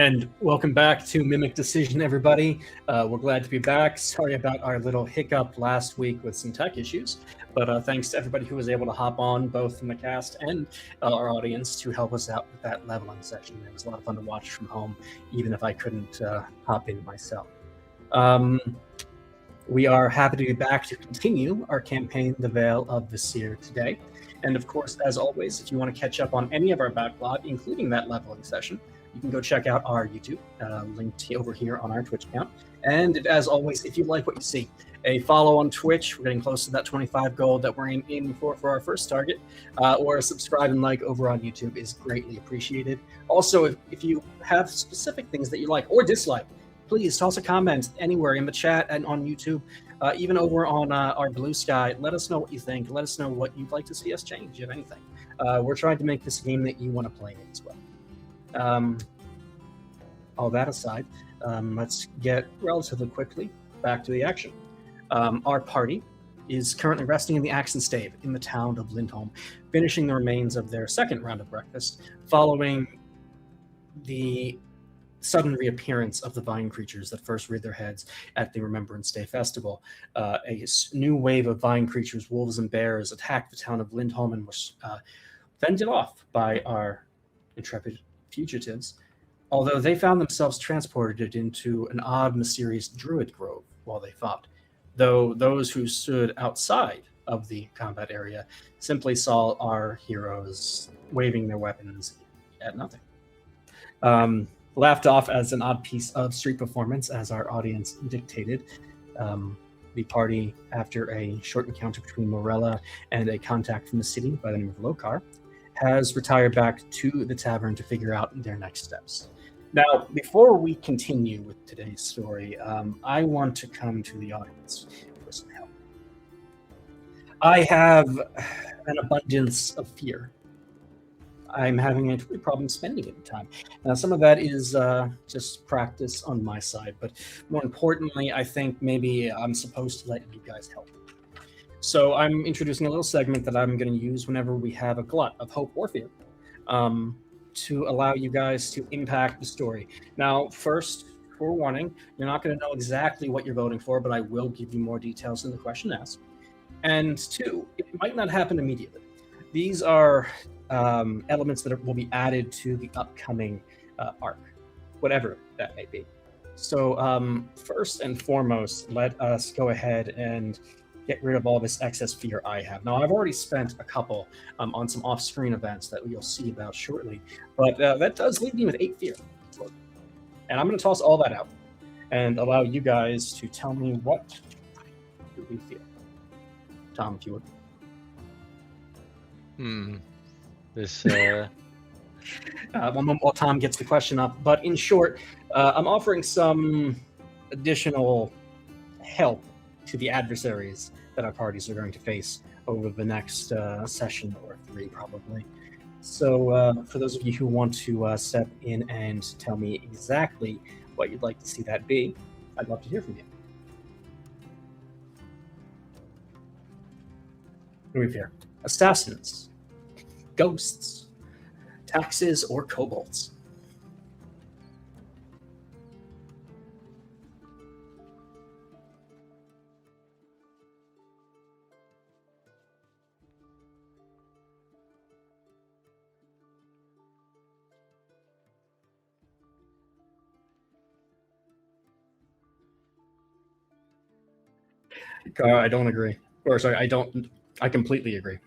And welcome back to Mimic Decision, everybody. We're glad to be back. Sorry about our little hiccup last week with some tech issues, but thanks to everybody who was able to hop on, both from the cast and our audience, to help us out with that leveling session. It was a lot of fun to watch from home, even if I couldn't hop in myself. We are happy to be back to continue our campaign, The Veil of Vesir, today. And of course, as always, if you want to catch up on any of our backlog, including that leveling session, you can go check out our YouTube, linked over here on our Twitch account. And as always, if you like what you see, a follow on Twitch, we're getting close to that 25 gold that we're aiming for our first target, or a subscribe and like over on YouTube is greatly appreciated. Also, if you have specific things that you like or dislike, please toss a comment anywhere in the chat and on YouTube, even over on our Blue Sky. Let us know what you think. Let us know what you'd like to see us change, if anything. We're trying to make this a game that you want to play as well. All that aside, let's get relatively quickly back to the action. Our party is currently resting in the Axe and Stave in the town of Lindholm, finishing the remains of their second round of breakfast, following the sudden reappearance of the vine creatures that first reared their heads at the Remembrance Day festival. A new wave of vine creatures, wolves and bears, attacked the town of Lindholm and was fended off by our intrepid fugitives, although they found themselves transported into an odd, mysterious druid grove while they fought, though those who stood outside of the combat area simply saw our heroes waving their weapons at nothing. Laughed off as an odd piece of street performance, as our audience dictated. The party, after a short encounter between Morella and a contact from the city by the name of Lokar, has retired back to the tavern to figure out their next steps. Now, before we continue with today's story, I want to come to the audience for some help. I have an abundance of fear. I'm having a problem spending it in time. Now, some of that is just practice on my side, but more importantly, I think maybe I'm supposed to let you guys help. So I'm introducing a little segment that I'm going to use whenever we have a glut of hope or fear, to allow you guys to impact the story. Now, first, forewarning, you're not going to know exactly what you're voting for, but I will give you more details in the question asked. And two, it might not happen immediately. These are elements that will be added to the upcoming arc, whatever that may be. So first and foremost, let us go ahead and get rid of all this excess fear I have. Now, I've already spent a couple on some off-screen events that you'll see about shortly, but that does leave me with 8 fear. And I'm going to toss all that out and allow you guys to tell me what do we feel. Tom, if you would. This one moment while Tom gets the question up. But in short, I'm offering some additional help to the adversaries that our parties are going to face over the next session or 3, probably. So for those of you who want to step in and tell me exactly what you'd like to see that be, I'd love to hear from you. What do we fear? Assassins, ghosts, taxes, or kobolds? I don't agree. Or sorry, I completely agree.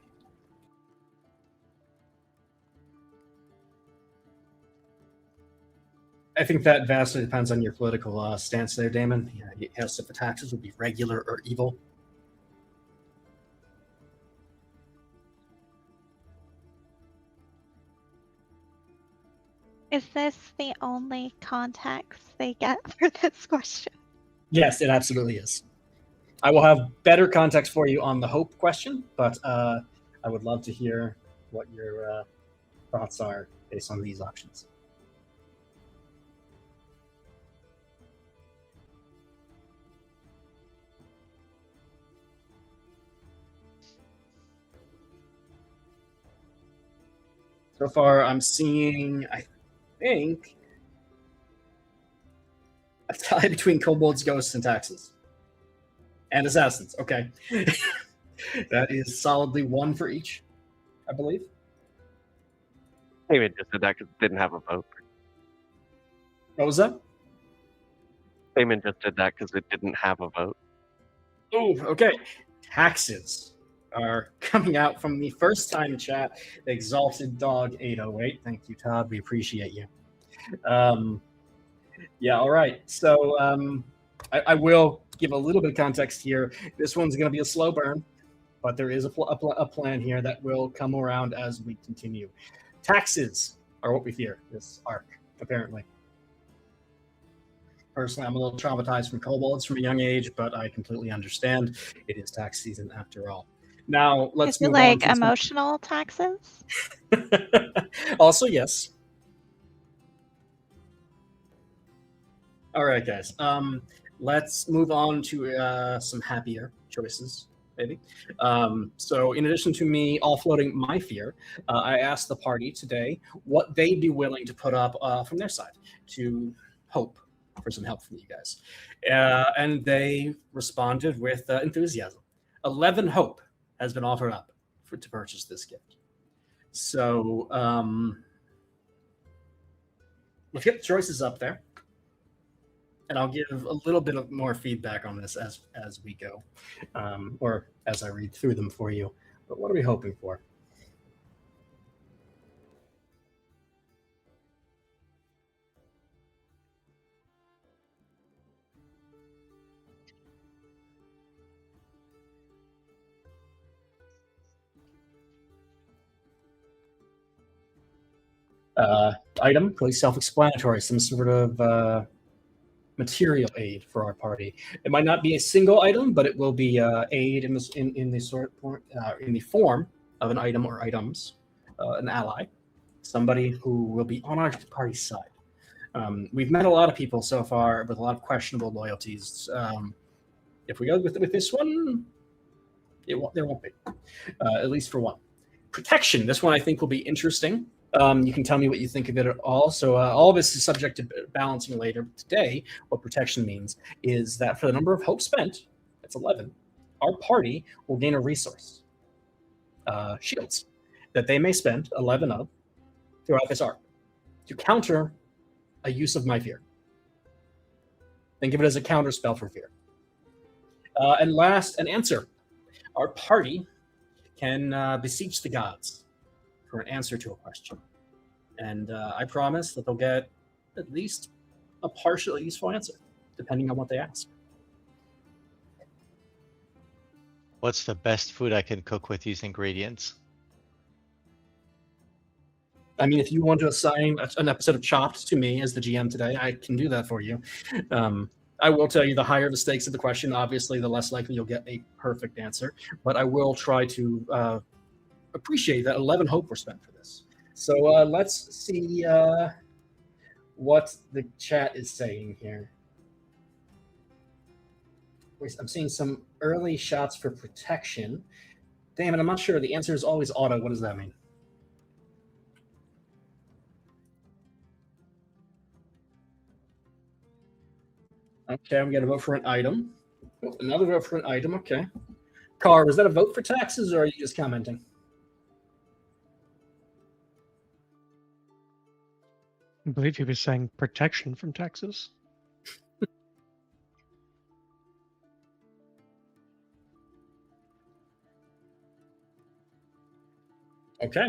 I think that vastly depends on your political stance there, Damon. Yes, if the taxes would be regular or evil. Is this the only context they get for this question? Yes, it absolutely is. I will have better context for you on the hope question, but I would love to hear what your thoughts are based on these options. So far, I'm seeing, I think, A tie between kobolds, ghosts, and taxes. And assassins. Okay. That is solidly 1 for each, I believe. Payment just did that because it didn't have a vote. What was that? Payment just did that because it didn't have a vote. Oh, okay. Taxes are coming out from the first time chat. Exalted Dog 808. Thank you, Todd. We appreciate you. Yeah, all right. So I will give a little bit of context here. This one's going to be a slow burn, but there is a plan here that will come around as we continue. Taxes are what we fear this arc, apparently. Personally, I'm a little traumatized from kobolds from a young age, but I completely understand. It is tax season after all. Now, let's move on to emotional taxes? Also, yes. All right, guys. Let's move on to some happier choices, maybe. So in addition to me offloading my fear, I asked the party today what they'd be willing to put up from their side to hope for some help from you guys. And they responded with enthusiasm. 11 hope has been offered up to purchase this gift. So let's get the choices up there. And I'll give a little bit of more feedback on this as we go, or as I read through them for you. But what are we hoping for? Item, really self-explanatory, some sort of material aid for our party. It might not be a single item, but it will be aid in the form of an item or items, an ally, somebody who will be on our party's side. We've met a lot of people so far with a lot of questionable loyalties. If we go with this one, there won't be, at least for one. Protection. This one I think will be interesting. You can tell me what you think of it at all. So all of this is subject to balancing later. Today, what protection means is that for the number of hope spent, that's 11, our party will gain a resource, shields, that they may spend 11 of throughout this arc to counter a use of my fear. Think of it as a counter spell for fear. And last, an answer. Our party can beseech the gods for an answer to a question. And I promise that they'll get at least a partially useful answer, depending on what they ask. What's the best food I can cook with these ingredients? I mean, if you want to assign an episode of Chopped to me as the GM today, I can do that for you. I will tell you, the higher the stakes of the question, obviously, the less likely you'll get a perfect answer. But I will try to appreciate that 11 hope were spent for this. So let's see what the chat is saying here. I'm seeing some early shots for protection. Damn it, I'm not sure. The answer is always auto. What does that mean? Okay, I'm going to vote for an item. Oh, another vote for an item. Okay. Car, was that a vote for taxes, or are you just commenting? I believe he was saying protection from taxes. Okay.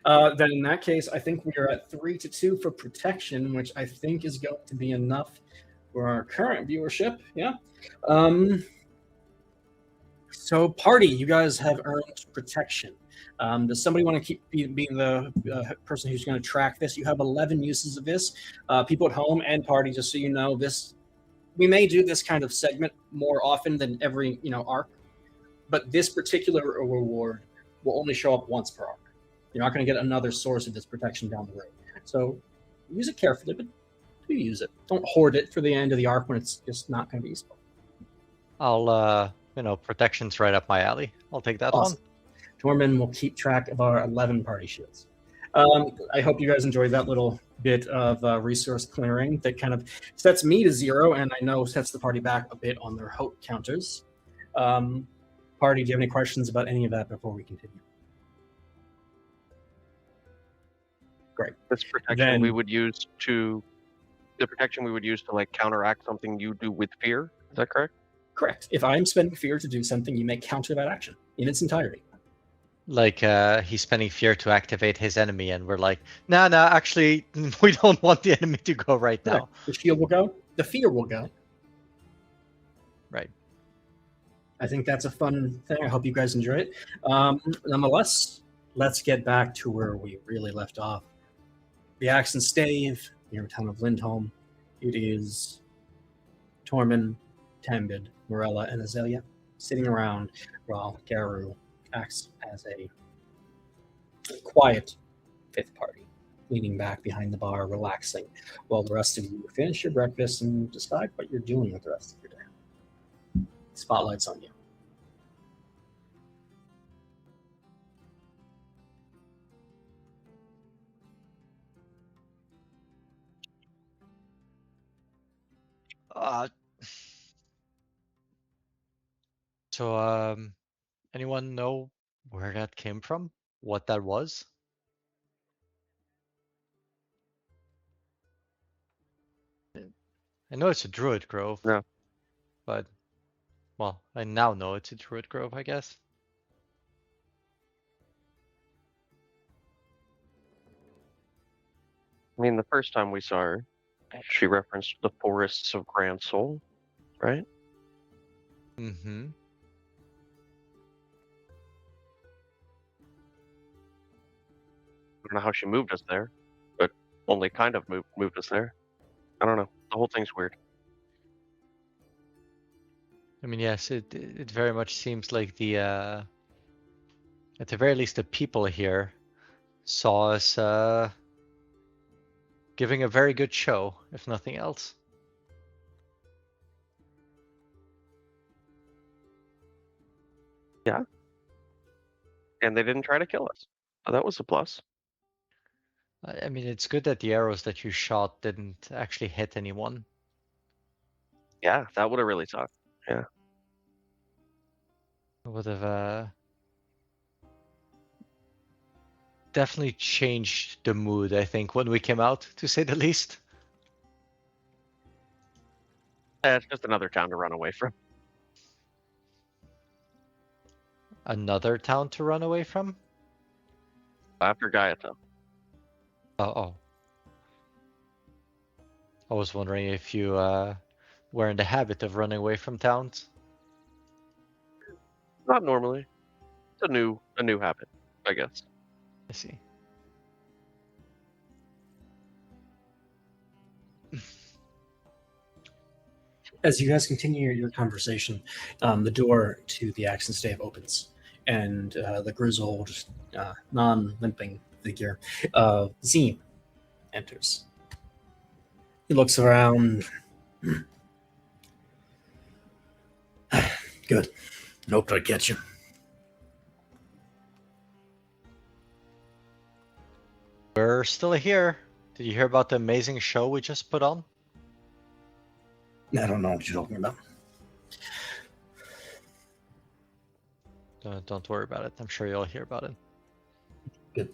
Then in that case, I think we are at 3-2 for protection, which I think is going to be enough for our current viewership. Yeah. So party, you guys have earned protection. Does somebody want to keep being the person who's going to track this? You have 11 uses of this. People at home and party, just so you know, we may do this kind of segment more often than every arc, but this particular reward will only show up once per arc. You're not going to get another source of this protection down the road. So use it carefully, but do use it. Don't hoard it for the end of the arc when it's just not going to be useful. I'll, protection's right up my alley. I'll take that Awesome. one. Tormund will keep track of our 11 party shields. I hope you guys enjoyed that little bit of resource clearing that kind of sets me to 0, and I know sets the party back a bit on their hope counters. Party, do you have any questions about any of that before we continue? Great. This protection Then- we would use to like counteract something you do with fear. Is that correct? Correct. If I'm spending fear to do something, you may counter that action in its entirety. Like he's spending fear to activate his enemy, and we're like, no, actually, we don't want the enemy to go right now. The shield will go. The fear will go. Right. I think that's a fun thing. I hope you guys enjoy it. Nonetheless, let's get back to where we really left off. The Axe and Stave, near the town of Lindholm. It is Tormund, Tambid, Morella, and Azalea sitting around while Garu acts as a quiet fifth party, leaning back behind the bar, relaxing, while the rest of you finish your breakfast and decide what you're doing with the rest of your day. Spotlight's on you. So, anyone know where that came from? What that was? I know it's a druid grove. No. But, well, I now know it's a druid grove, I guess. I mean, the first time we saw her, she referenced the forests of Grand Soul, right? Mm-hmm. I don't know how she moved us there, but only kind of moved us there. I don't know. The whole thing's weird. I mean, yes, it very much seems like the, at the very least, the people here saw us, giving a very good show, if nothing else. Yeah. And they didn't try to kill us. So that was a plus. I mean, it's good that the arrows that you shot didn't actually hit anyone. Yeah, that would have really sucked. Yeah. It would have definitely changed the mood, I think, when we came out, to say the least. It's just another town to run away from. Another town to run away from? After Gaeta. Oh. I was wondering if you were in the habit of running away from towns. Not normally. It's a new habit, I guess. I see. As you guys continue your conversation, the door to the Axe and Stave opens, and the grizzled, non-limping figure of Zine enters. He looks around. Good. Hoped I'd catch you. We're still here. Did you hear about the amazing show we just put on? I don't know what you're talking about. Don't worry about it. I'm sure you'll hear about it. Good.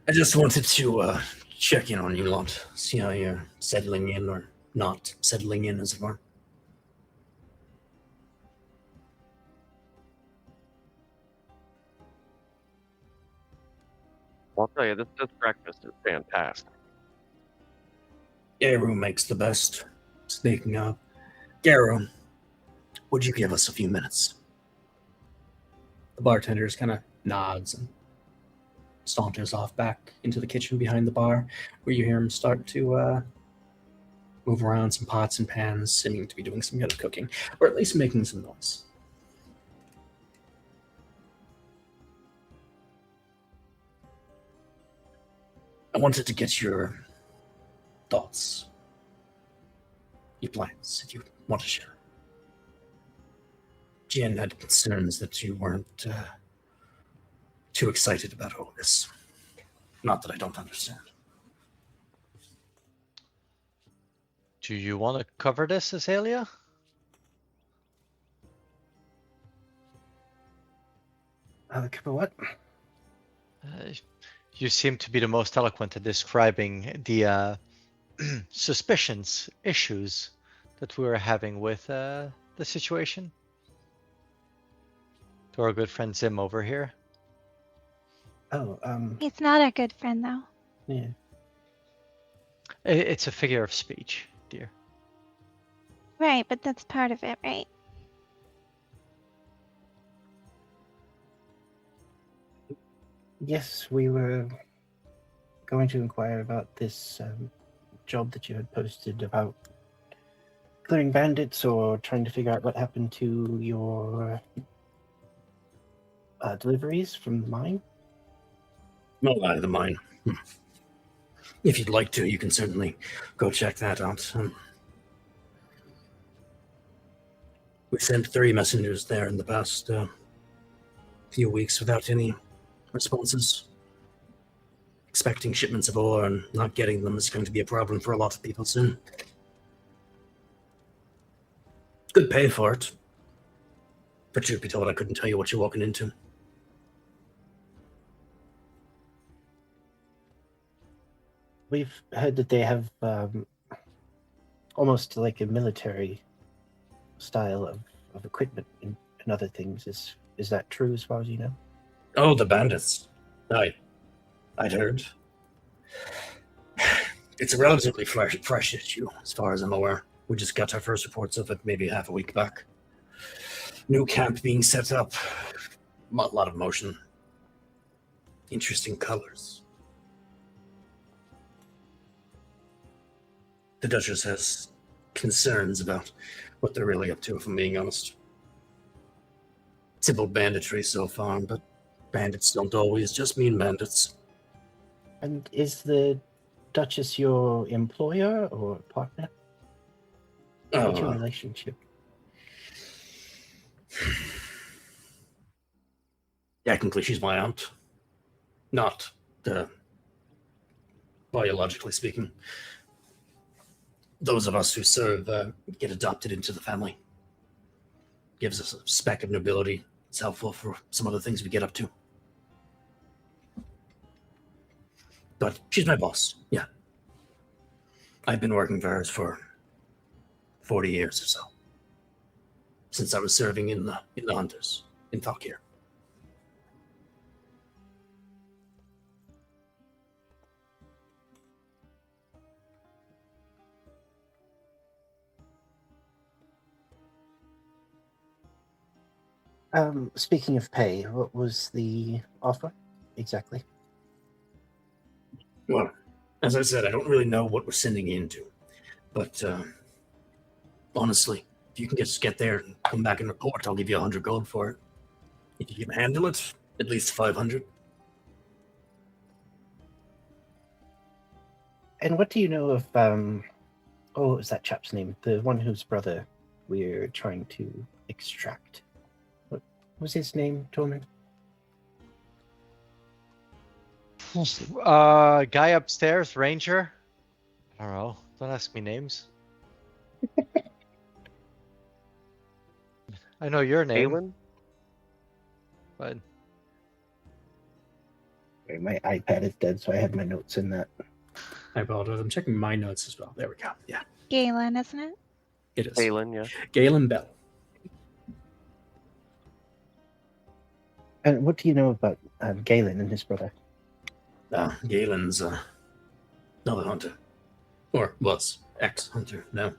I just wanted to check in on you lot, see how you're settling in or not settling in, as it were. I'll tell you, this breakfast is fantastic. Garu makes the best. Speaking of, Garu, would you give us a few minutes? The bartender just kind of nods and saunters off back into the kitchen behind the bar, where you hear him start to move around some pots and pans, seeming to be doing some kind of cooking, or at least making some noise. I wanted to get your thoughts, your plans, if you want to share. Jen had concerns that you weren't too excited about all this. Not that I don't understand. Do you want to cover this, Azalea? Cover what? You seem to be the most eloquent at describing the suspicions, issues that we were having with the situation. To our good friend Zim over here. Oh, He's not a good friend, though. yeah. It's a figure of speech, dear. Right, but that's part of it, right? Yes, we were going to inquire about this job that you had posted about clearing bandits or trying to figure out what happened to your deliveries from the mine. Not out of the mine. If you'd like to, you can certainly go check that out. We sent 3 messengers there in the past few weeks without any responses. Expecting shipments of ore and not getting them is going to be a problem for a lot of people soon. Good pay for it. But truth be told, I couldn't tell you what you're walking into. We've heard that they have almost like a military style of equipment and other things. Is that true as far as you know? Oh, the bandits. I'd heard. It's a relatively fresh issue, as far as I'm aware. We just got our first reports of it maybe half a week back. New camp being set up. A lot of motion. Interesting colors. The Duchess has concerns about what they're really up to, if I'm being honest. Simple banditry so far, but bandits don't always just mean bandits. And is the Duchess your employer or partner? What's your relationship? Technically, she's my aunt. Not biologically speaking. Those of us who serve get adopted into the family. Gives us a speck of nobility. It's helpful for some other things we get up to. But she's my boss, yeah. I've been working for her for 40 years or so. Since I was serving in the Hunters, in Falkir. Speaking of pay, what was the offer exactly? Well, as I said, I don't really know what we're sending you into. But honestly, if you can just get there and come back and report, I'll give you 100 gold for it. If you can handle it, at least 500. And what do you know of what was that chap's name? The one whose brother we're trying to extract. What was his name, Tormund? Guy upstairs, Ranger. I don't know. Don't ask me names. I know your name, Aelin? but Okay, my iPad is dead, so I had my notes in that. I apologize. I'm checking my notes as well. There we go. Yeah, Galen, isn't it? it is. Aelin, yeah. Galen Bell. And what do you know about Galen and his brother? Galen's another hunter. Or was. Ex-hunter now.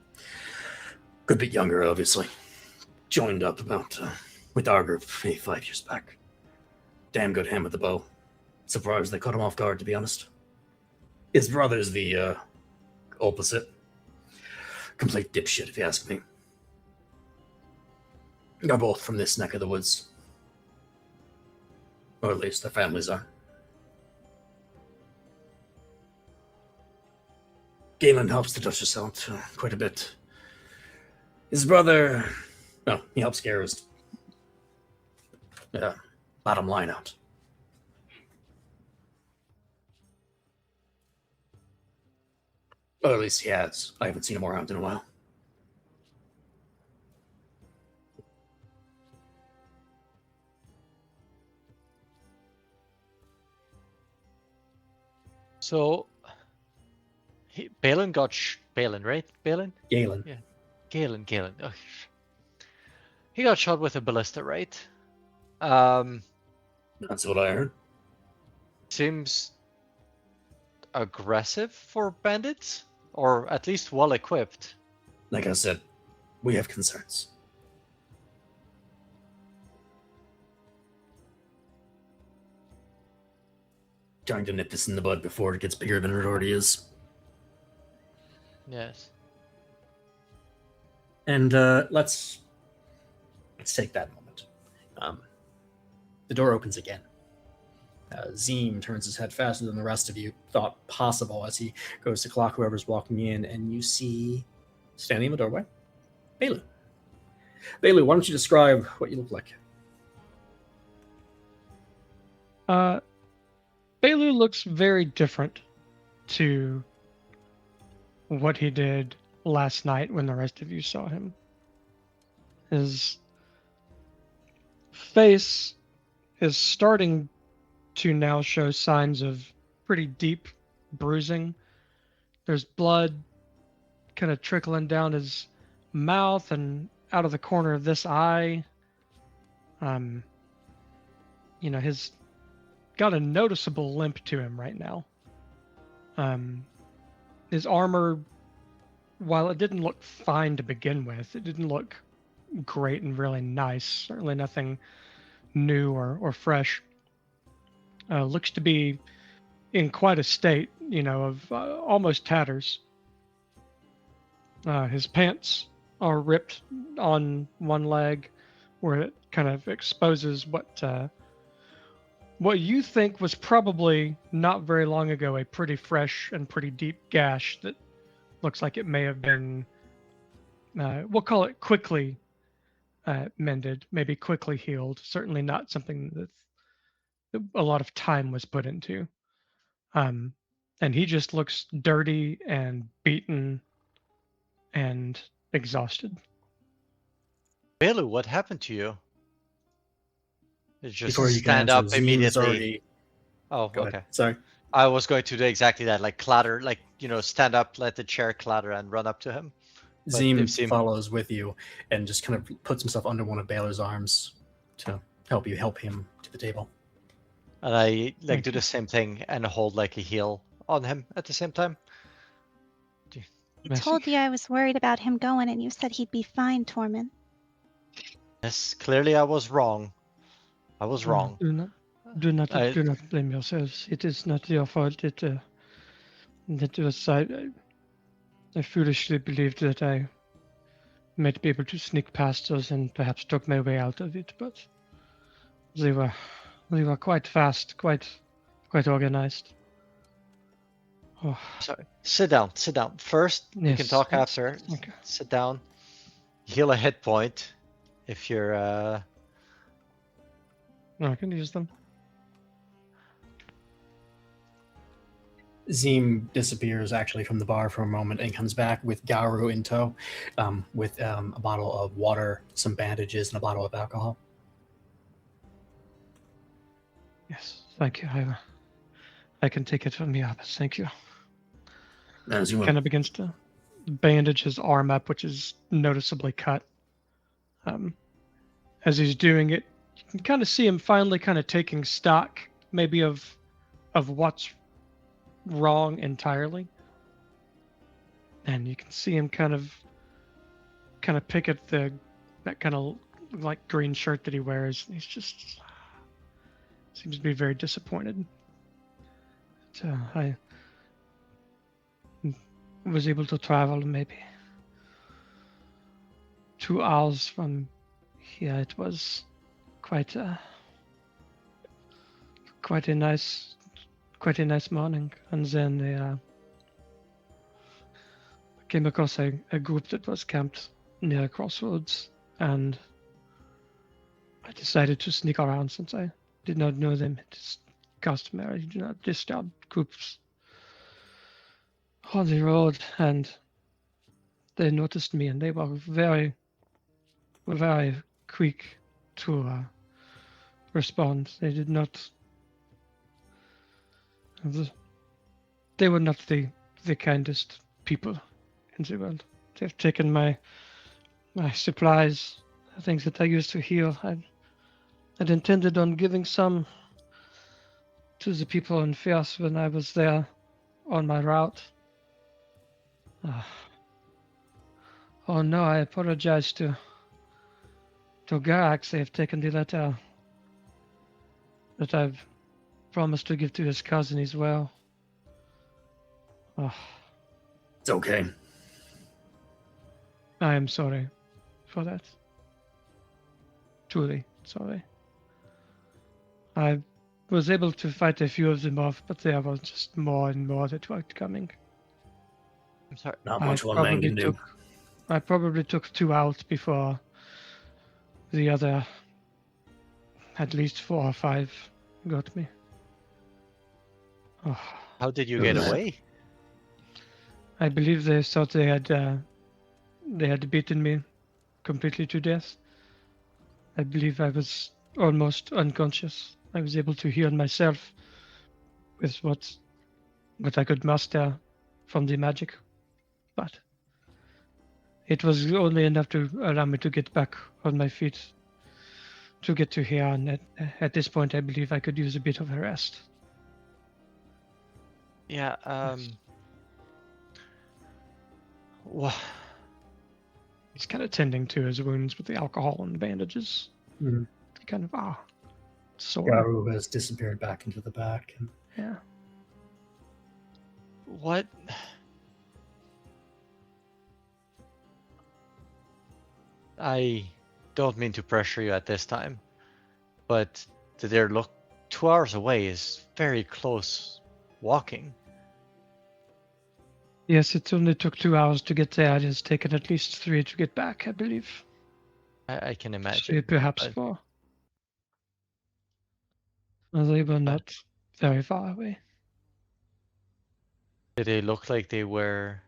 Good bit younger, obviously. Joined up about with our group 5 years back. Damn good hand with the bow. Surprised they caught him off guard, to be honest. His brother's the opposite. Complete dipshit, if you ask me. They're both from this neck of the woods. Or at least their families are. Galen helps the Duchess out quite a bit. His brother, well, he helps Garrus bottom line out. Or at least he has. I haven't seen him around in a while. So, Balin got Balin, right? Balin? Galen. Yeah. Galen. Oh, he got shot with a ballista, right? That's what I heard. Seems aggressive for bandits, or at least well equipped. Like I said, we have concerns. Trying to nip this in the bud before it gets bigger than it already is. Yes. And let's take that moment. The door opens again. Zeem turns his head faster than the rest of you thought possible as he goes to clock whoever's walking in, and you see, standing in the doorway, Bailu. Bailu, why don't you describe what you look like? Bailu looks very different to what he did last night when the rest of you saw him. His face is starting to now show signs of pretty deep bruising. There's blood kind of trickling down his mouth and out of the corner of this eye. He's got a noticeable limp to him right now. His armor, while it didn't look fine to begin with, it didn't look great and really nice. Certainly nothing new or fresh. Looks to be in quite a state, of almost tatters. His pants are ripped on one leg, where it kind of exposes what you think was probably not very long ago a pretty fresh and pretty deep gash that looks like it may have been, we'll call it quickly mended, maybe quickly healed. Certainly not something that a lot of time was put into. And he just looks dirty and beaten and exhausted. Bailu, what happened to you? Did you Before just you can stand answer, up Zeem is immediately? already... Oh, Go okay. ahead. Sorry. I was going to do exactly that, like clatter, like, stand up, let the chair clatter, and run up to him. But Zeem if Zeem- follows with you and just kind of puts himself under one of Baylor's arms to help him to the table. And I Thank do you. the same thing and hold like a heal on him at the same time. I told Messy. you I was worried about him going, and you said he'd be fine, Tormund. Yes, clearly I was wrong. I was wrong. Do not I- blame yourselves. It is not your fault. That was I foolishly believed that I might be able to sneak past those and perhaps talk my way out of it, but they were quite fast, quite organized. Oh, Sorry. Sit down. First, you can Yes, talk yes, after. okay. Sit down. Heal a hit point if you're I can use them. Zeem disappears actually from the bar for a moment and comes back with Garu in tow, with a bottle of water, some bandages, and a bottle of alcohol. Yes, thank you. I can take it from here, but thank you. As you will. Kind of begins to bandage his arm up, which is noticeably cut. As he's doing it, you can kind of see him finally kind of taking stock, maybe of what's wrong entirely. And you can see him kind of pick at that kind of like green shirt that he wears. He's just seems to be very disappointed. So I was able to travel maybe 2 hours from here. It was quite a nice morning, and then I came across a group that was camped near a crossroads, and I decided to sneak around since I did not know them. It is customary to not disturb groups on the road, and they noticed me, and they were very, very quick to respond. They did not. They were not the kindest people in the world. They've taken my supplies, things that I used to heal. I'd intended on giving some to the people in Fierce when I was there on my route. Oh no, I apologize to Garax. They've taken the letter that I've promised to give to his cousin as well. It's okay. I am sorry for that. Truly sorry. I was able to fight a few of them off, but there was just more and more that were coming. I'm sorry. Not much one man can do. I probably took 2 out before the other, at least 4 or 5, got me. Oh, How did you get away? I believe they thought they had beaten me completely to death. I believe I was almost unconscious. I was able to heal myself with what I could muster from the magic, but it was only enough to allow me to get back on my feet, to get to here, and at this point I believe I could use a bit of a rest. Yeah, Well, He's kind of tending to his wounds with the alcohol and bandages. Mhm. Kind of, sore. Garu has disappeared back into the back. And Yeah. what? I don't mean to pressure you at this time, but they're 2 hours away is very close walking. Yes, it only took 2 hours to get there. It has taken at least 3 to get back, I believe. I can 3, imagine. perhaps but- 4. Well, they were not very far away. Did they look like they were?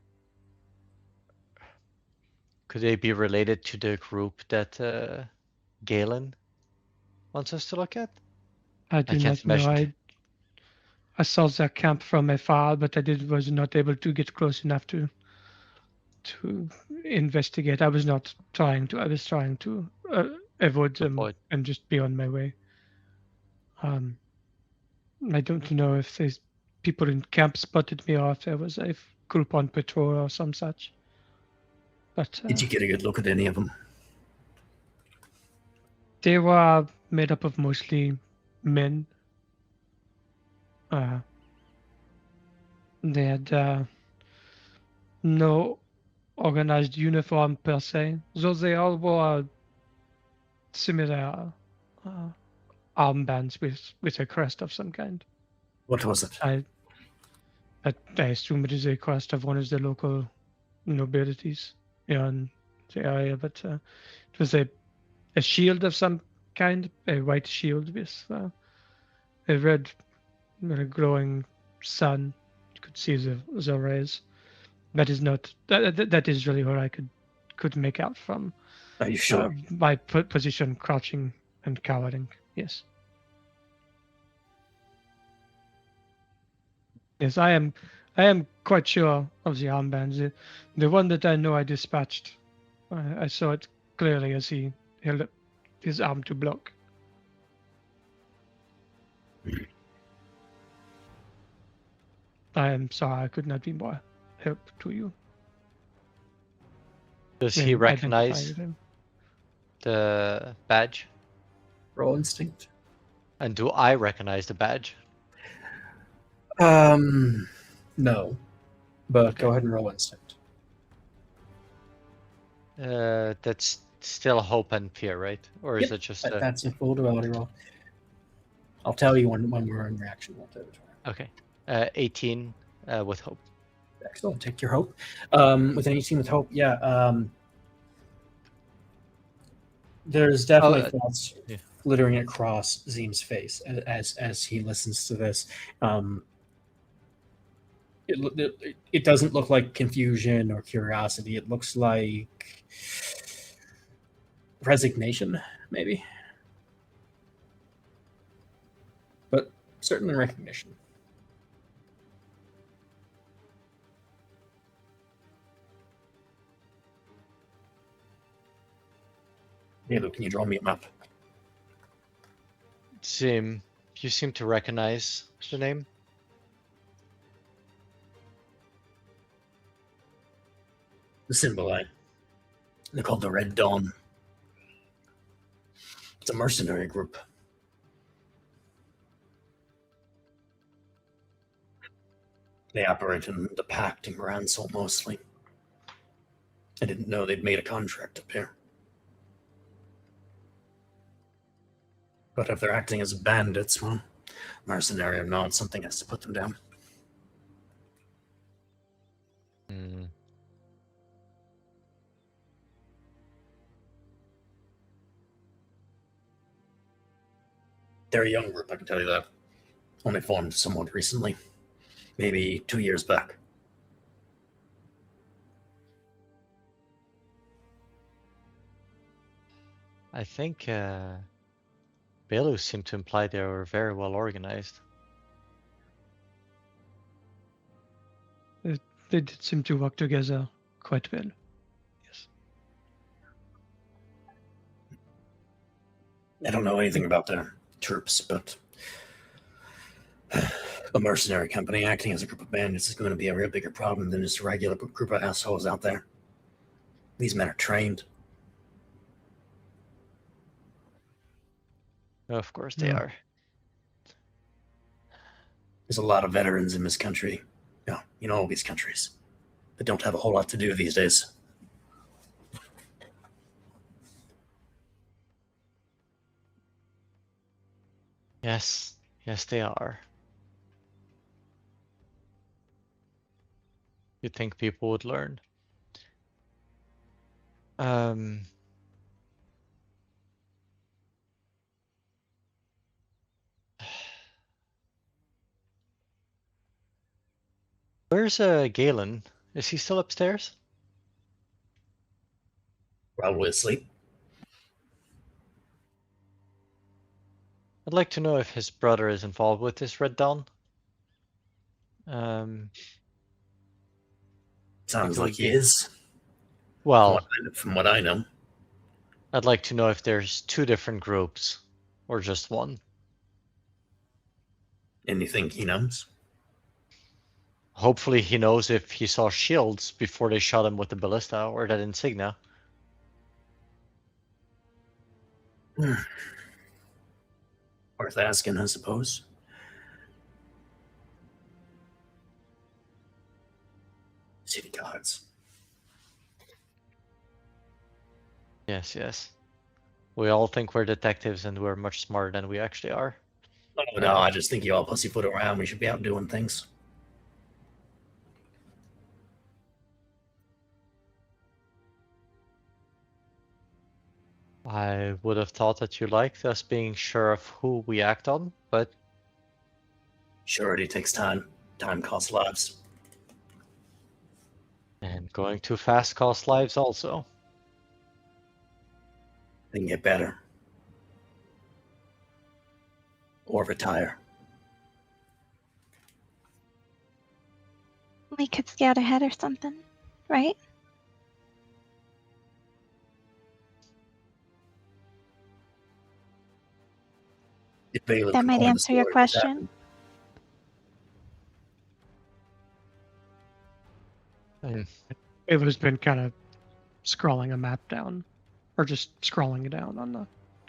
Could they be related to the group that Galen wants us to look at? I do can't not know. imagine. I saw their camp from afar, but I was not able to get close enough to investigate. I was not trying to. I was trying to avoid them Avoid. and just be on my way. I don't know if these people in camp spotted me or if there was a group on patrol or some such. But did you get a good look at any of them? they were made up of mostly men. They had no organized uniform per se, though they all wore similar armbands with a crest of some kind. What was it? I assume it is a crest of one of the local nobilities in the area, but it was a shield of some kind, a white shield with a red glowing sun. You could see the rays. That is not that is really what I could make out from Are you sure? my position, crouching and cowering. Yes. Yes, I am quite sure of the armbands. The one that I know I dispatched, I saw it clearly as he held up his arm to block. I am sorry I could not be more help to you. Does in he identifying recognize him. the badge? Roll instinct. And do I recognize the badge? No. But Okay. go ahead and roll instinct. That's still hope and fear, right? Or is Yep, it just That's a full duality roll. I'll tell you when we're in reaction territory. okay? 18 with hope. Excellent. Take your hope. With an 18 with hope, yeah. There's definitely thoughts yeah. glittering across Zeem's face as he listens to this. It doesn't look like confusion or curiosity. It looks like resignation, maybe. But certainly recognition. Hey, Luke, can you draw me a map? You seem to recognize the name. The symbol, they're called the Red Dawn. It's a mercenary group. They operate in the Pact and Gransel mostly. I didn't know they'd made a contract up here. But if they're acting as bandits, well, mercenary or not, something has to put them down. Hmm. They're a young group, I can tell you that. Only formed somewhat recently. Maybe 2 years back. I think Belu seemed to imply they were very well organized. They did seem to work together quite well. Yes. I don't know anything about their troops, but a mercenary company acting as a group of bandits is going to be a real bigger problem than just a regular group of assholes out there. These men are trained. Of course they Yeah. are. There's a lot of veterans in this country. All these countries that don't have a whole lot to do these days. Yes, they are. You'd think people would learn. Where's Galen? Is he still upstairs? Probably asleep. I'd like to know if his brother is involved with this Red Dawn. Sounds it like would he be- is. Well, From what I know. I'd like to know if there's two different groups or just one. And you think he knows? Hopefully he knows if he saw shields before they shot him with the ballista or that insignia. Worth asking, I suppose. City gods. Yes. We all think we're detectives and we're much smarter than we actually are. Oh, no, I just think you all pussyfoot around. We should be out doing things. I would have thought that you liked us being sure of who we act on, but Surety takes time. Time costs lives. and going too fast costs lives also. They can get better. Or retire. We could scout ahead or something, right? If Bailiff That can might coin the answer your story, what's question. happened? Ava's been kind of scrawling a map down, or just scrawling it down on the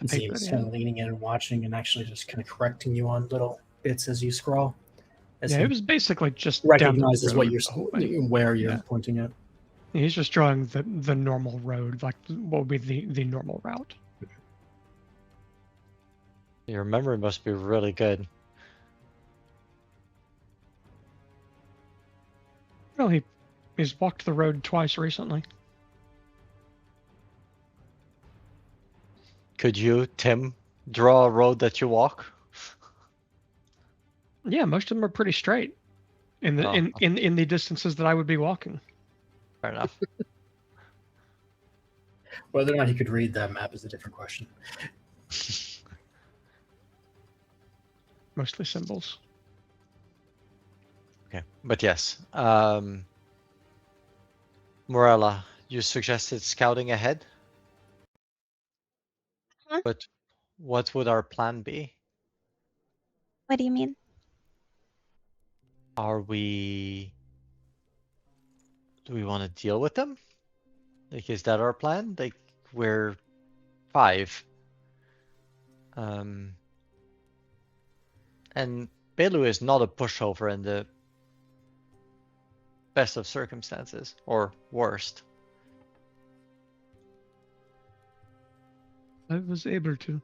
paper. He's that he kind had. of leaning in and watching and actually just kind of correcting you on little bits as you scroll. As Yeah, he it was basically just down the recognizes what road you're the whole way. where you're Yeah. pointing at. He's just drawing the normal road, like what would be the normal route. Your memory must be really good. Well, he's walked the road twice recently. Could you, Tim, draw a road that you walk? Yeah, most of them are pretty straight. in the Oh, in the distances that I would be walking. fair enough. Whether or not he could read that map is a different question. Mostly symbols. Okay, but yes. Morella, you suggested scouting ahead. Huh? But what would our plan be? What do you mean? Do we want to deal with them? Like, is that our plan? Like, we're 5. And Belu is not a pushover in the best of circumstances, or worst. I was able to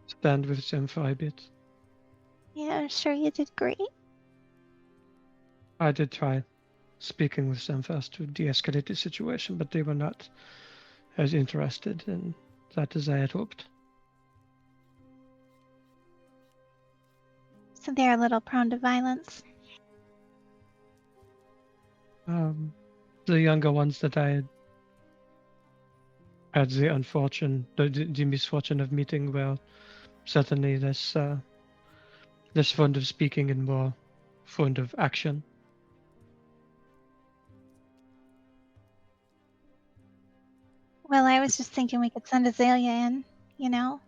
stand with Zenfai a bit. Yeah, I'm sure you did great. I did try speaking with Zenfas to de-escalate the situation, but they were not as interested in that as I had hoped. So they're a little prone to violence. The younger ones that I had the misfortune of meeting were certainly less fond of speaking and more fond of action. Well, I was just thinking we could send Azalea in, you know,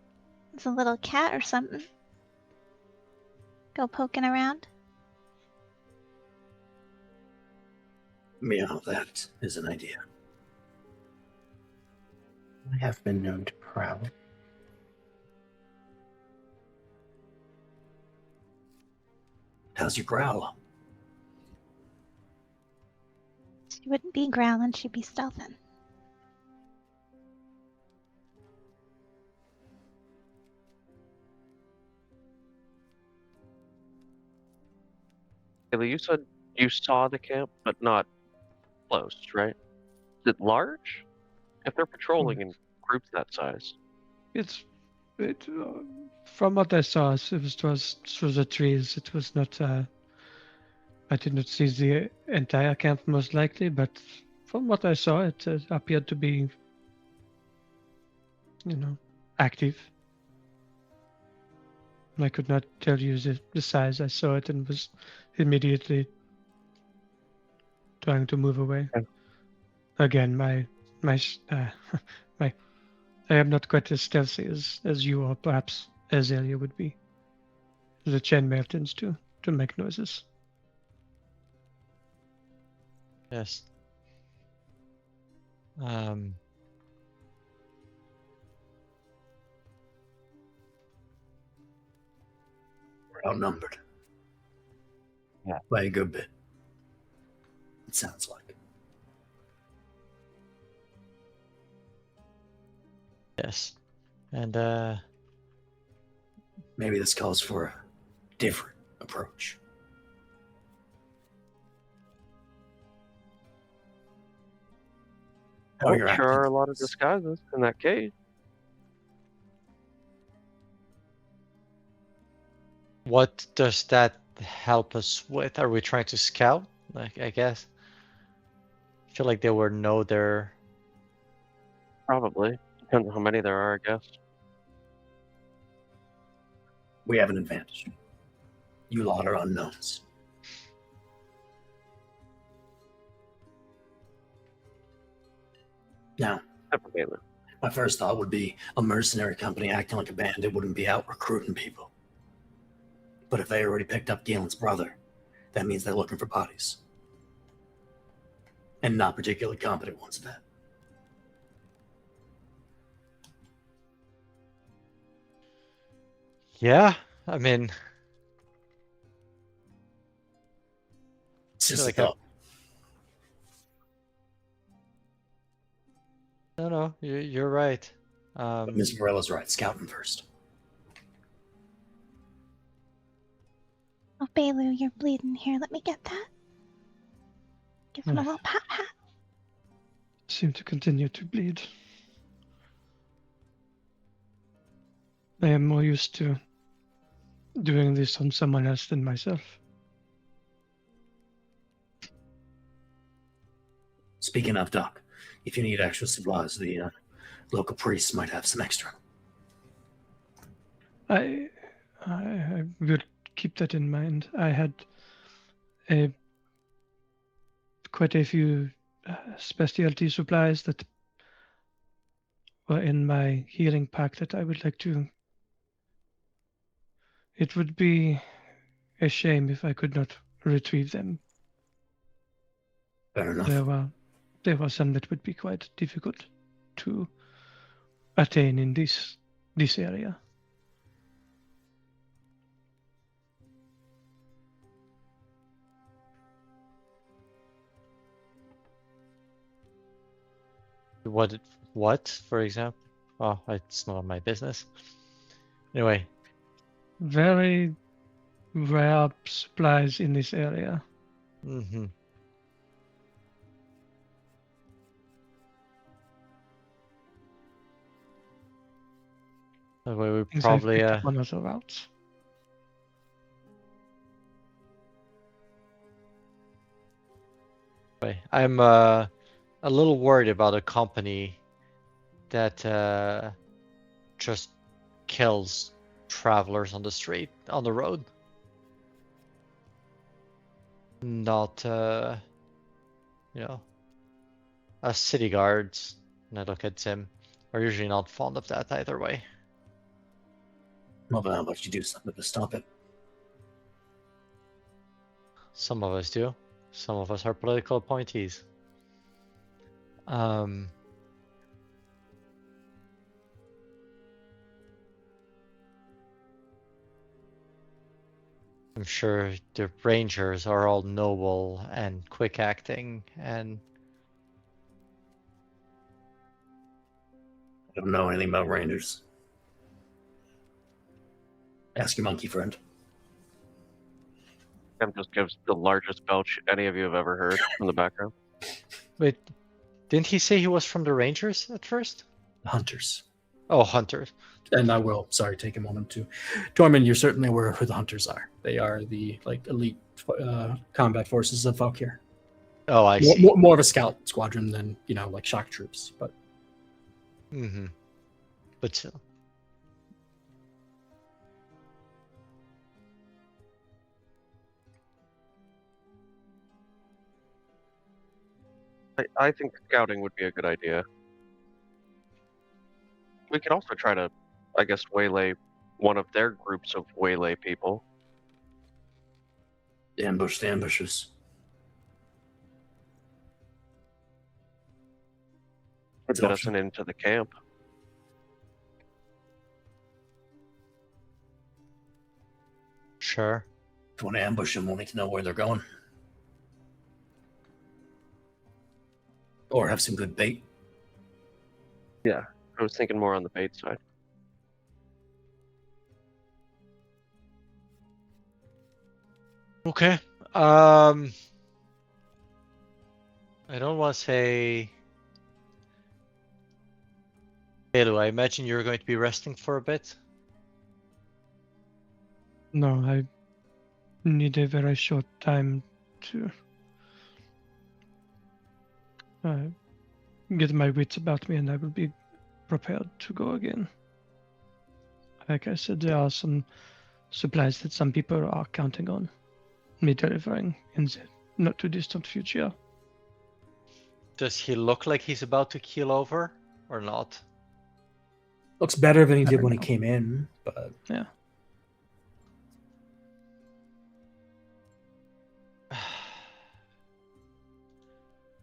as a little cat or something. Go poking around. Yeah, that is an idea. I have been known to prowl. How's your growl? She wouldn't be growling, she'd be stealthing. Haley, you said you saw the camp, but not close, right? Is it large? If they're patrolling in groups that size, From what I saw, it was through the trees. It was not. I did not see the entire camp, most likely, but from what I saw, it appeared to be, active. I could not tell you the size. I saw it and was immediately trying to move away. Okay. Again, my I am not quite as stealthy as you or perhaps Azalea would be. The chainmail tends to make noises. Yes. We're outnumbered. Yeah. By a good bit. It sounds like. Yes. And Maybe this calls for a different approach. How well, you're sure are a acting. lot of disguises in that cave. what does that help us with? Are we trying to scout? Like, I guess. I feel like they would know their. Probably. Depends on how many there are, I guess. We have an advantage. You lot are unknowns. Now, Except for Haley. my first thought would be a mercenary company acting like a bandit wouldn't be out recruiting people. But if they already picked up Galen's brother, that means they're looking for bodies. And not particularly competent ones at that. Yeah, I mean, It's just like a thought. no, you're right. But Ms. Morella's right. Scout them first. Oh, Belu, you're bleeding. Here, let me get that. Give him a little pat pat. Seem to continue to bleed. I am more used to doing this on someone else than myself. Speaking of, Doc, if you need extra supplies, the local priests might have some extra. I will keep that in mind. I had quite a few specialty supplies that were in my healing pack that I would like to. It would be a shame if I could not retrieve them. Fair enough. There were some that would be quite difficult to attain in this area. What, for example? Oh, it's not my business. Anyway, Very rare supplies in this area. mm-hmm. That way we Things probably I've picked up on other routes. I'm a little worried about a company that just kills travelers on the street, on the road. Not, us city guards, and I look at Tim, are usually not fond of that either way. Well, then how about you do something to stop it? Some of us do. Some of us are political appointees. I'm sure the Rangers are all noble and quick acting, and I don't know anything about Rangers. Ask your monkey friend. Tim just gives the largest belch any of you have ever heard from the background. wait, didn't he say he was from the Rangers at first? Hunters. Oh, hunters. And I will, take a moment to... Tormund, you're certainly aware of who the hunters are. They are the elite combat forces of Valkyr. Oh, I see. More of a scout squadron than, shock troops. But Mm-hmm. But still. I think scouting would be a good idea. We could also try to, I guess, waylay one of their groups of waylay people. ambush the ambushers. Or get us into the camp. Sure. If you want to ambush them, we'll need to know where they're going. Or have some good bait. Yeah, I was thinking more on the bait side. Okay. I don't want to say. Hello, I imagine you're going to be resting for a bit. No, I need a very short time to get my wits about me, and I will be prepared to go again. Like I said, there are some supplies that some people are counting on me delivering in the not too distant future. Does he look like he's about to keel over or not? Looks better than he I did don't when he know. came in, but Yeah.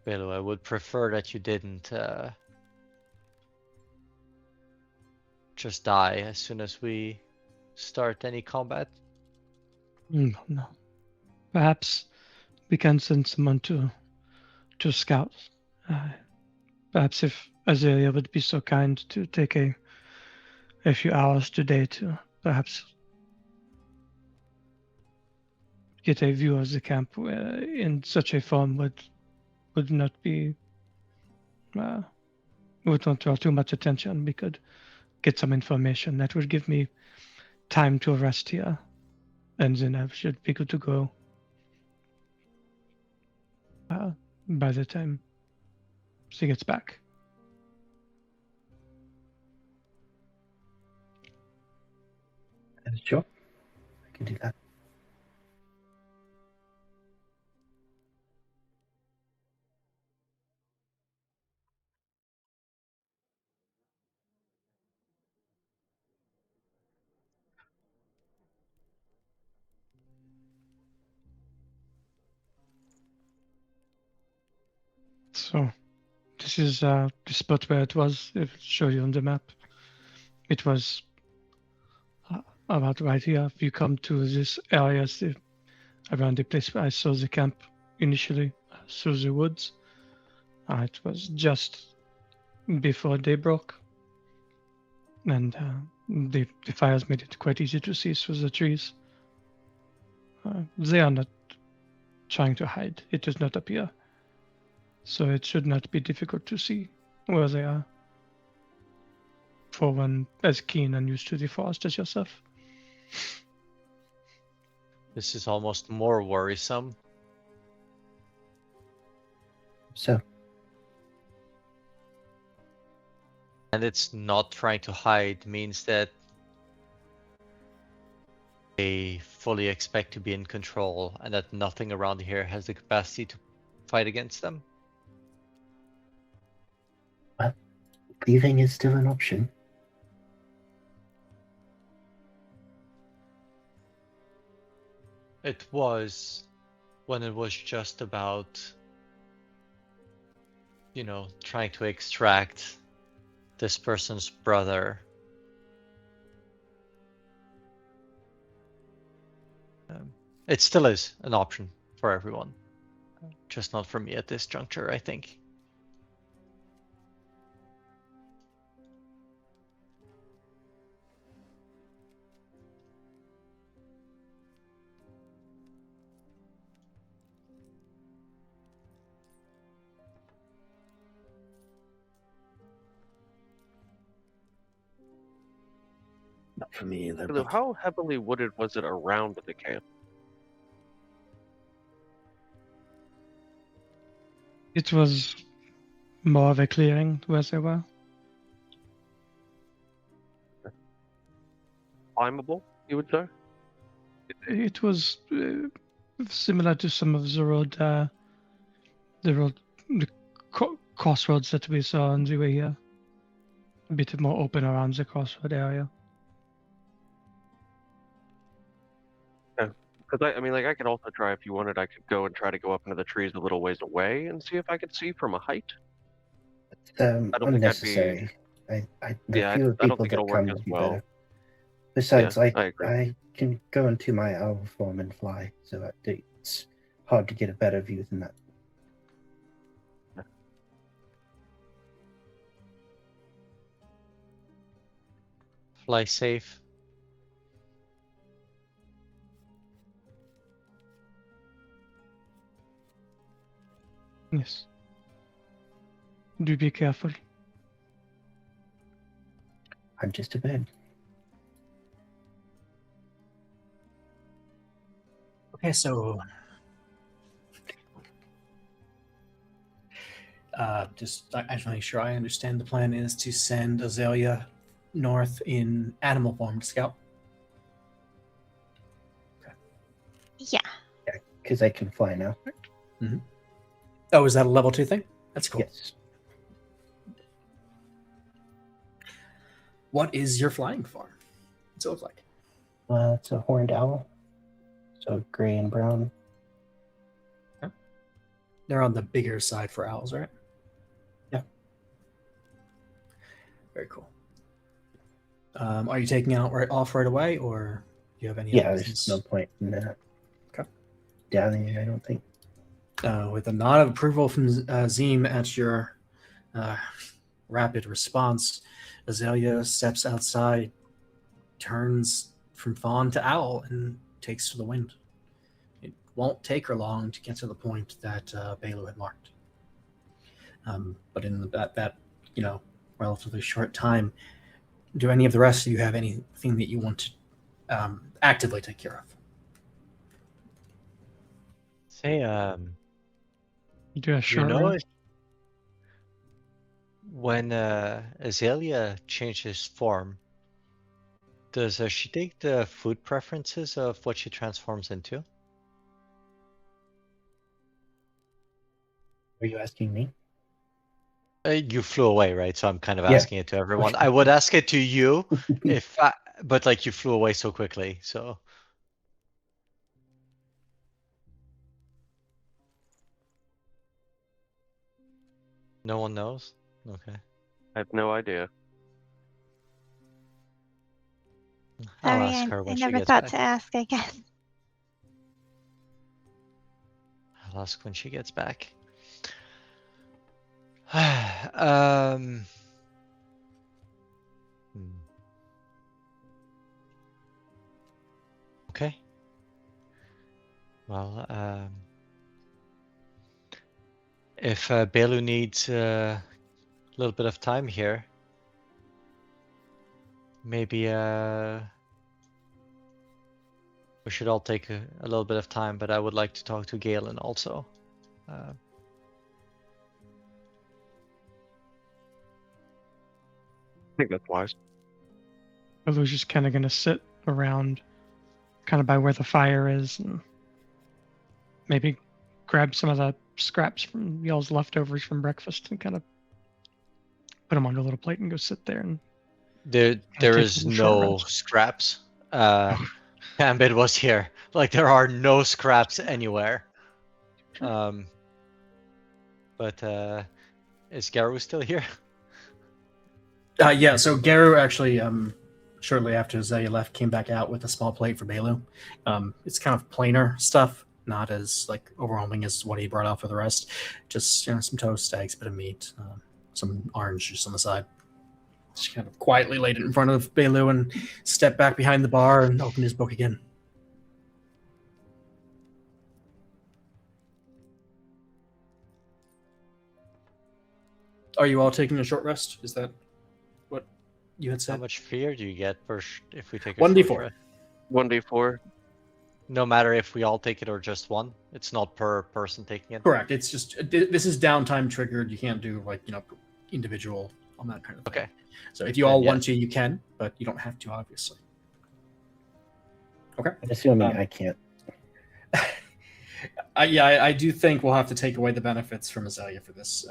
Belu, I would prefer that you didn't just die as soon as we start any combat. No. Perhaps we can send someone to scout. Perhaps if Azelia would be so kind to take a few hours today to perhaps get a view of the camp in such a form would not be would not draw too much attention. We could get some information that would give me time to rest here and then I should be good to go by the time she gets back. Sure, I can do that. So this is the spot where it was. If it shows you on the map, it was about right here. If you come to this area, around the place where I saw the camp initially, through the woods, it was just before day broke, and the fires made it quite easy to see through the trees. They are not trying to hide. It does not appear. So it should not be difficult to see where they are for one as keen and used to the forest as yourself. This is almost more worrisome. So, And it's not trying to hide means that they fully expect to be in control and that nothing around here has the capacity to fight against them. leaving is still an option. It was when it was just about, trying to extract this person's brother. It still is an option for everyone, just not for me at this juncture, I think. Not for me either. So how heavily wooded was it around the camp? It was more of a clearing where they were. Climbable, you would say? It was similar to some of the crossroads that we saw on the way here. A bit more open around the crossroad area. Because I could also try if you wanted. I could go and try to go up into the trees a little ways away and see if I could see from a height. I don't think I'd be- unnecessary. The Yeah, fewer I don't people think that it'll come work would as be well. better. Besides, Yeah, I agree. I can go into my owl form and fly, so that it's hard to get a better view than that. Fly safe. Yes. Do be careful. I'm just a bird. Okay, so just I just want to make sure I understand the plan is to send Azalea north in animal form to scout. Yeah. Because I can fly now. Oh, is that a level 2 thing? That's cool. Yes. What is your flying form? What's it look like? It's a horned owl. So gray and brown. They're on the bigger side for owls, right? Yeah. Very cool. Are you taking out off right away, or do you have any? Yeah, other there's business? no point in Okay. dallying, I don't think. With a nod of approval from Zim at your rapid response, Azalea steps outside, turns from fawn to owl, and takes to the wind. It won't take her long to get to the point that Belu had marked. But in that relatively short time, do any of the rest of you have anything that you want to actively take care of? Say, You do a you short know, rest. when Azalea changes form, does she take the food preferences of what she transforms into? Are you asking me? You flew away, right? So I'm kind of Yeah. asking it to everyone. I would ask it to you if, but like you flew away so quickly, so. No one knows? Okay. I have no idea. I'll Sorry, ask I her when she never gets thought back. to ask, I guess. I'll ask when she gets back. um. hmm. Okay. Well, if Belu needs a little bit of time here, maybe we should all take a little bit of time, but I would like to talk to Galen also. I think that's wise. Belu's just kind of going to sit around, kind of by where the fire is, and maybe grab some of the scraps from y'all's leftovers from breakfast and kind of put them on a little plate and go sit there and There take a is little short no rest. scraps. Gambit was here. Like there are no scraps anywhere. But is Garu still here? Yeah, so Garu actually, shortly after Azalea left, came back out with a small plate for Belu. It's kind of plainer stuff, not as like overwhelming as what he brought out for the rest. Just some toast, eggs, bit of meat, some orange juice on the side. Just kind of quietly laid it in front of Belu and stepped back behind the bar and opened his book again. Are you all taking a short rest? Is that what you had How said? much fear do you get if we take a 1d4. short rest? 1d4. No matter if we all take it or just one. It's not per person taking it. Correct. It's just this is downtime triggered. You can't do individual on that kind of thing. Okay. So if you all want to, you can, but you don't have to, obviously. Okay. I'm assuming I can't. I do think we'll have to take away the benefits from Azalea for this.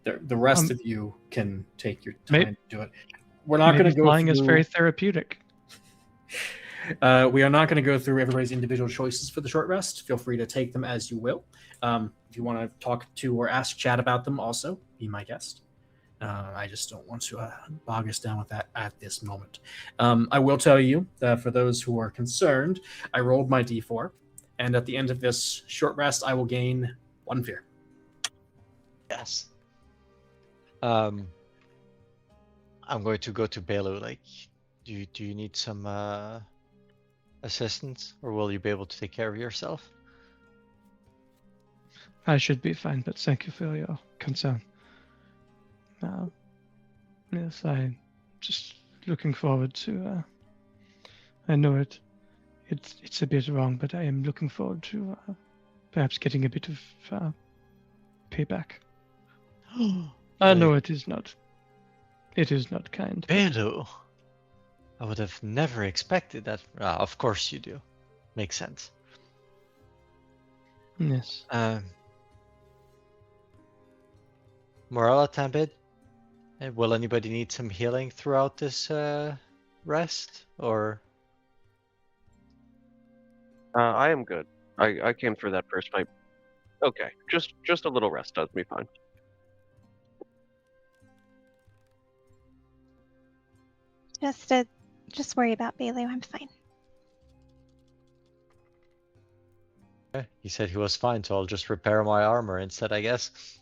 The rest of you can take your time to do it. We're not going to go flying through... is very therapeutic. We are not going to go through everybody's individual choices for the short rest. Feel free to take them as you will. If you want to talk to or ask Chad about them, also be my guest. I just don't want to bog us down with that at this moment. I will tell you that for those who are concerned, I rolled my d4, and at the end of this short rest, I will gain 1 fear. Yes. I'm going to go to Belu. Like, do you need some assistance, or will you be able to take care of yourself? I should be fine, but thank you for your concern. Yes, I'm just looking forward to. I know it's a bit wrong, but I am looking forward to perhaps getting a bit of payback. I know it is not. It is not kind. Belu, I would have never expected that. Of course you do. Makes sense. Yes. Morella Tambid, will anybody need some healing throughout this rest, or? I am good. I came through that first fight. Okay, just a little rest does me fine. Just worry about Belu. I'm fine. Okay. He said he was fine, so I'll just repair my armor instead, I guess.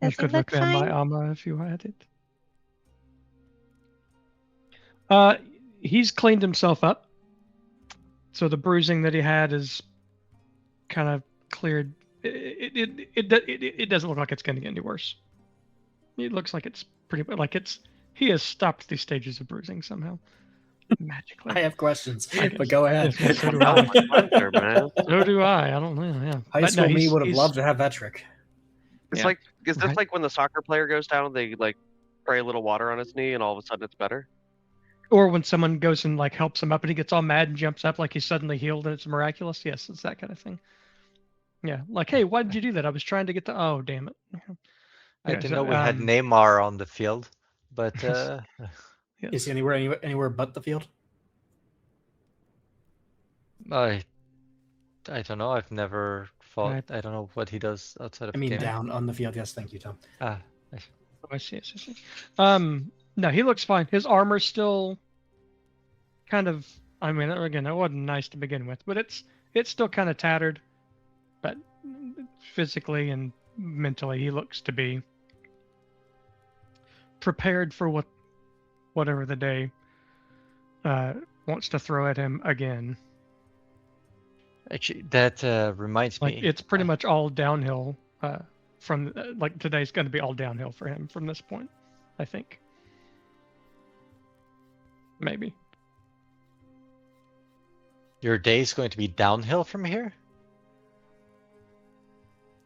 You Does could he look repair my fine? armor if you had it. He's cleaned himself up, so the bruising that he had is kind of cleared. It doesn't look like it's going to get any worse. It looks like it's pretty like he has stopped these stages of bruising somehow. magically. I have questions, I but guess. go ahead. Yes, so do Oh, I. my pleasure, man. So do I. I don't know. Yeah. High But school no, me would have he's- loved to have that trick. It's Yeah. like, is this Right. like when the soccer player goes down, they like spray a little water on his knee, and all of a sudden it's better? Or when someone goes and like helps him up and he gets all mad and jumps up like he's suddenly healed and it's miraculous. Yes, it's that kind of thing. Yeah. Like, hey, why did you do that? I was trying to get the. Oh, damn it. I Yeah, didn't so, know we had Neymar on the field, but Yes. Is he anywhere but the field? I don't know. I've never fought. Right. I don't know what he does outside of I mean, game. down on the field. Yes, thank you, Tom. Ah, Oh, I see. No, he looks fine. His armor's still kind of. I mean, again, it wasn't nice to begin with, but it's still kind of tattered. But physically and mentally, he looks to be prepared for whatever the day wants to throw at him again. actually, that reminds Like me. it's pretty much all downhill from like today's going to be all downhill for him from this point, I think. Maybe. Your day's going to be downhill from here.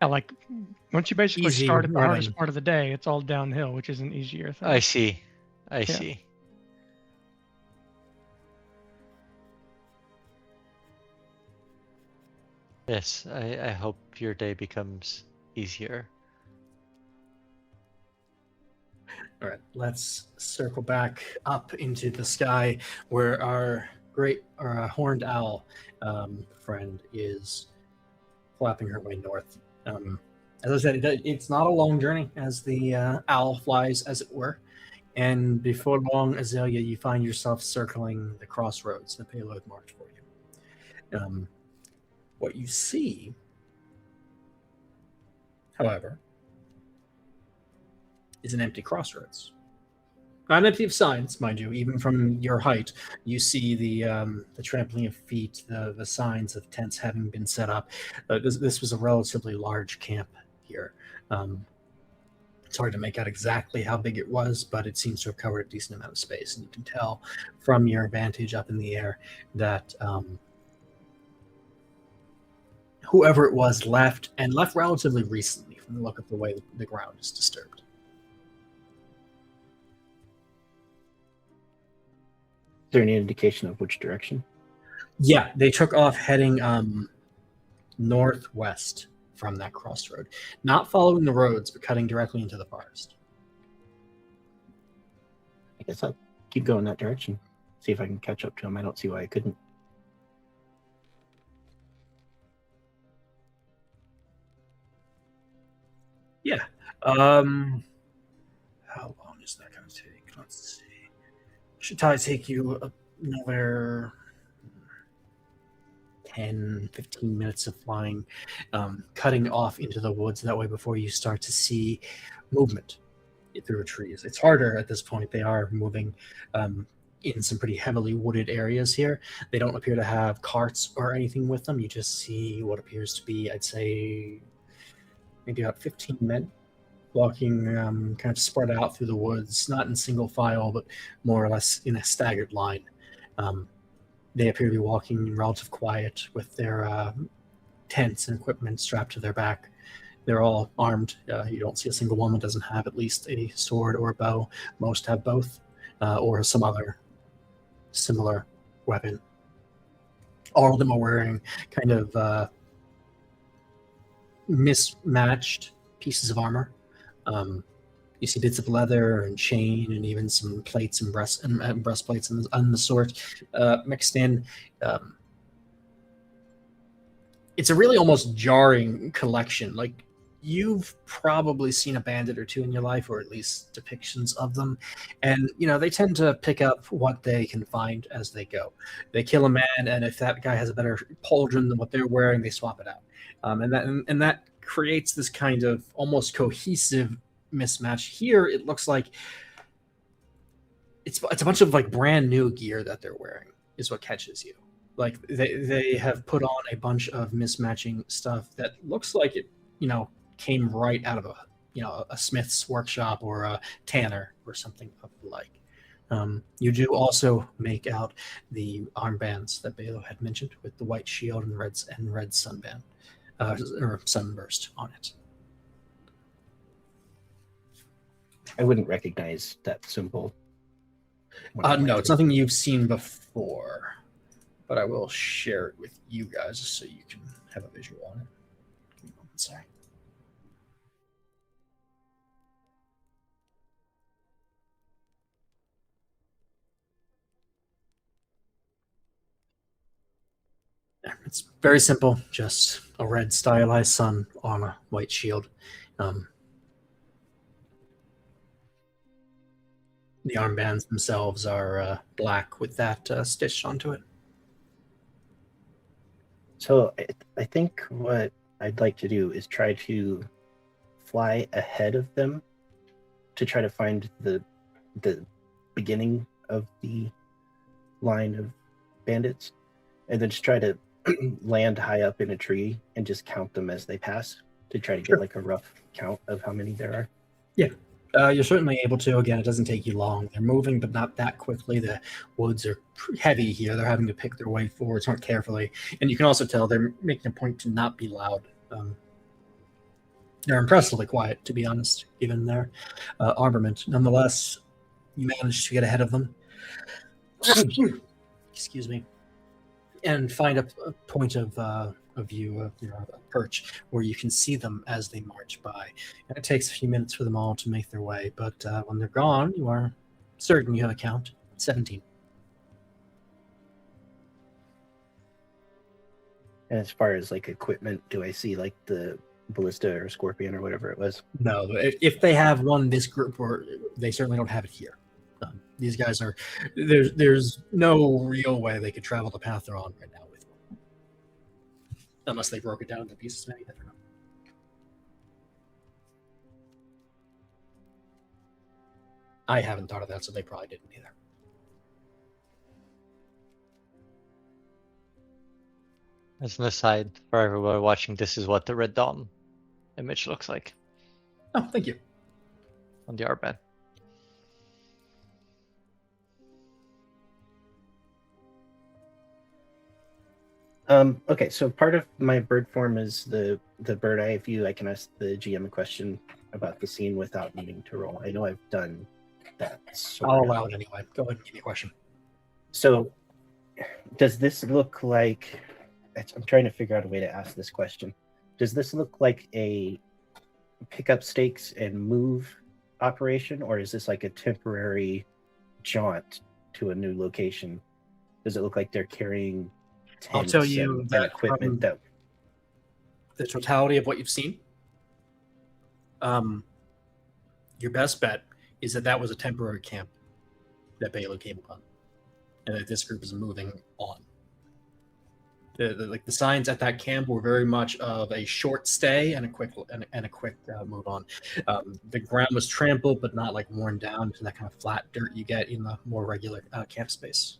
Yeah, like once you basically Easy start at the running. hardest part of the day, it's all downhill, which is an easier thing. I see. I see. Yes, I hope your day becomes easier. All right, let's circle back up into the sky where our horned owl friend is flapping her way north. As I said, it's not a long journey as the owl flies, as it were. And before long, Azalea, you find yourself circling the crossroads the payload marked for you. What you see, however, is an empty crossroads. Not empty of signs, mind you. Even from your height, you see the trampling of feet, the signs of tents having been set up. This was a relatively large camp here. It's hard to make out exactly how big it was, but it seems to have covered a decent amount of space. And you can tell from your vantage up in the air that whoever it was left relatively recently from the look of the way the ground is disturbed. Is there any indication of which direction? Yeah, they took off heading northwest from that crossroad. Not following the roads, but cutting directly into the forest. I guess I'll keep going that direction. See if I can catch up to him. I don't see why I couldn't. Yeah. How long is that going to take? Let's see. Should probably take you another 10, 15 minutes of flying, cutting off into the woods that way before you start to see movement through trees. It's harder at this point. They are moving in some pretty heavily wooded areas here. They don't appear to have carts or anything with them. You just see what appears to be, I'd say, maybe about 15 men walking kind of spread out through the woods, not in single file, but more or less in a staggered line. They appear to be walking in relative quiet with their tents and equipment strapped to their back. They're all armed. You don't see a single one that doesn't have at least a sword or a bow. Most have both, or some other similar weapon. All of them are wearing kind of mismatched pieces of armor. You see bits of leather and chain, and even some plates and breastplates and the sort mixed in. It's a really almost jarring collection. Like, you've probably seen a bandit or two in your life, or at least depictions of them, and they tend to pick up what they can find as they go. They kill a man, and if that guy has a better pauldron than what they're wearing, they swap it out, and that creates this kind of almost cohesive mismatch. Here it looks like it's a bunch of like brand new gear that they're wearing is what catches you. Like they have put on a bunch of mismatching stuff that looks like it came right out of a smith's workshop or a tanner or something of the like. You do also make out the armbands that Balo had mentioned with the white shield and red sunband, or sunburst on it. I wouldn't recognize that symbol. when I went No, to it's it. nothing you've seen before, but I will share it with you guys so you can have a visual on it. Give me 1 moment, sorry. Yeah, it's very simple, just a red stylized sun on a white shield. The armbands themselves are black with that stitched onto it. So I think what I'd like to do is try to fly ahead of them to try to find the beginning of the line of bandits, and then just try to land high up in a tree and just count them as they pass to try to Sure. get like a rough count of how many there are. You're certainly able to. Again, it doesn't take you long. They're moving, but not that quickly. The woods are heavy here. They're having to pick their way forward somewhat carefully. And you can also tell they're making a point to not be loud. They're impressively quiet, to be honest, given their armament. Nonetheless, you manage to get ahead of them. Excuse me. And find a point of view, a perch, where you can see them as they march by. And it takes a few minutes for them all to make their way, but when they're gone, you are certain you have a count. 17. And as far as like equipment, do I see like the ballista or scorpion or whatever it was? No, if they have one, this group, or they certainly don't have it here. These guys are there's no real way they could travel the path they're on right now with one, unless they broke it down into pieces. Maybe I don't know. I haven't thought of that, so they probably didn't either. As an aside, for everybody watching, this is what the Red Dawn image looks like Oh, thank you. on the armband. Okay, so part of my bird form is the bird eye view. I can ask the GM a question about the scene without needing to roll. I know I've done that. I'll allow it anyway. Go ahead and give me a question. So, does this look like? I'm trying to figure out a way to ask this question. Does this look like a pick up stakes and move operation, or is this like a temporary jaunt to a new location? Does it look like they're carrying I'll tents tell you and that equipment that the totality of what you've seen, your best bet is that that was a temporary camp that Balo came upon, and that this group is moving on. The signs at that camp were very much of a short stay and a quick move on. The ground was trampled, but not like worn down to that kind of flat dirt you get in the more regular camp space.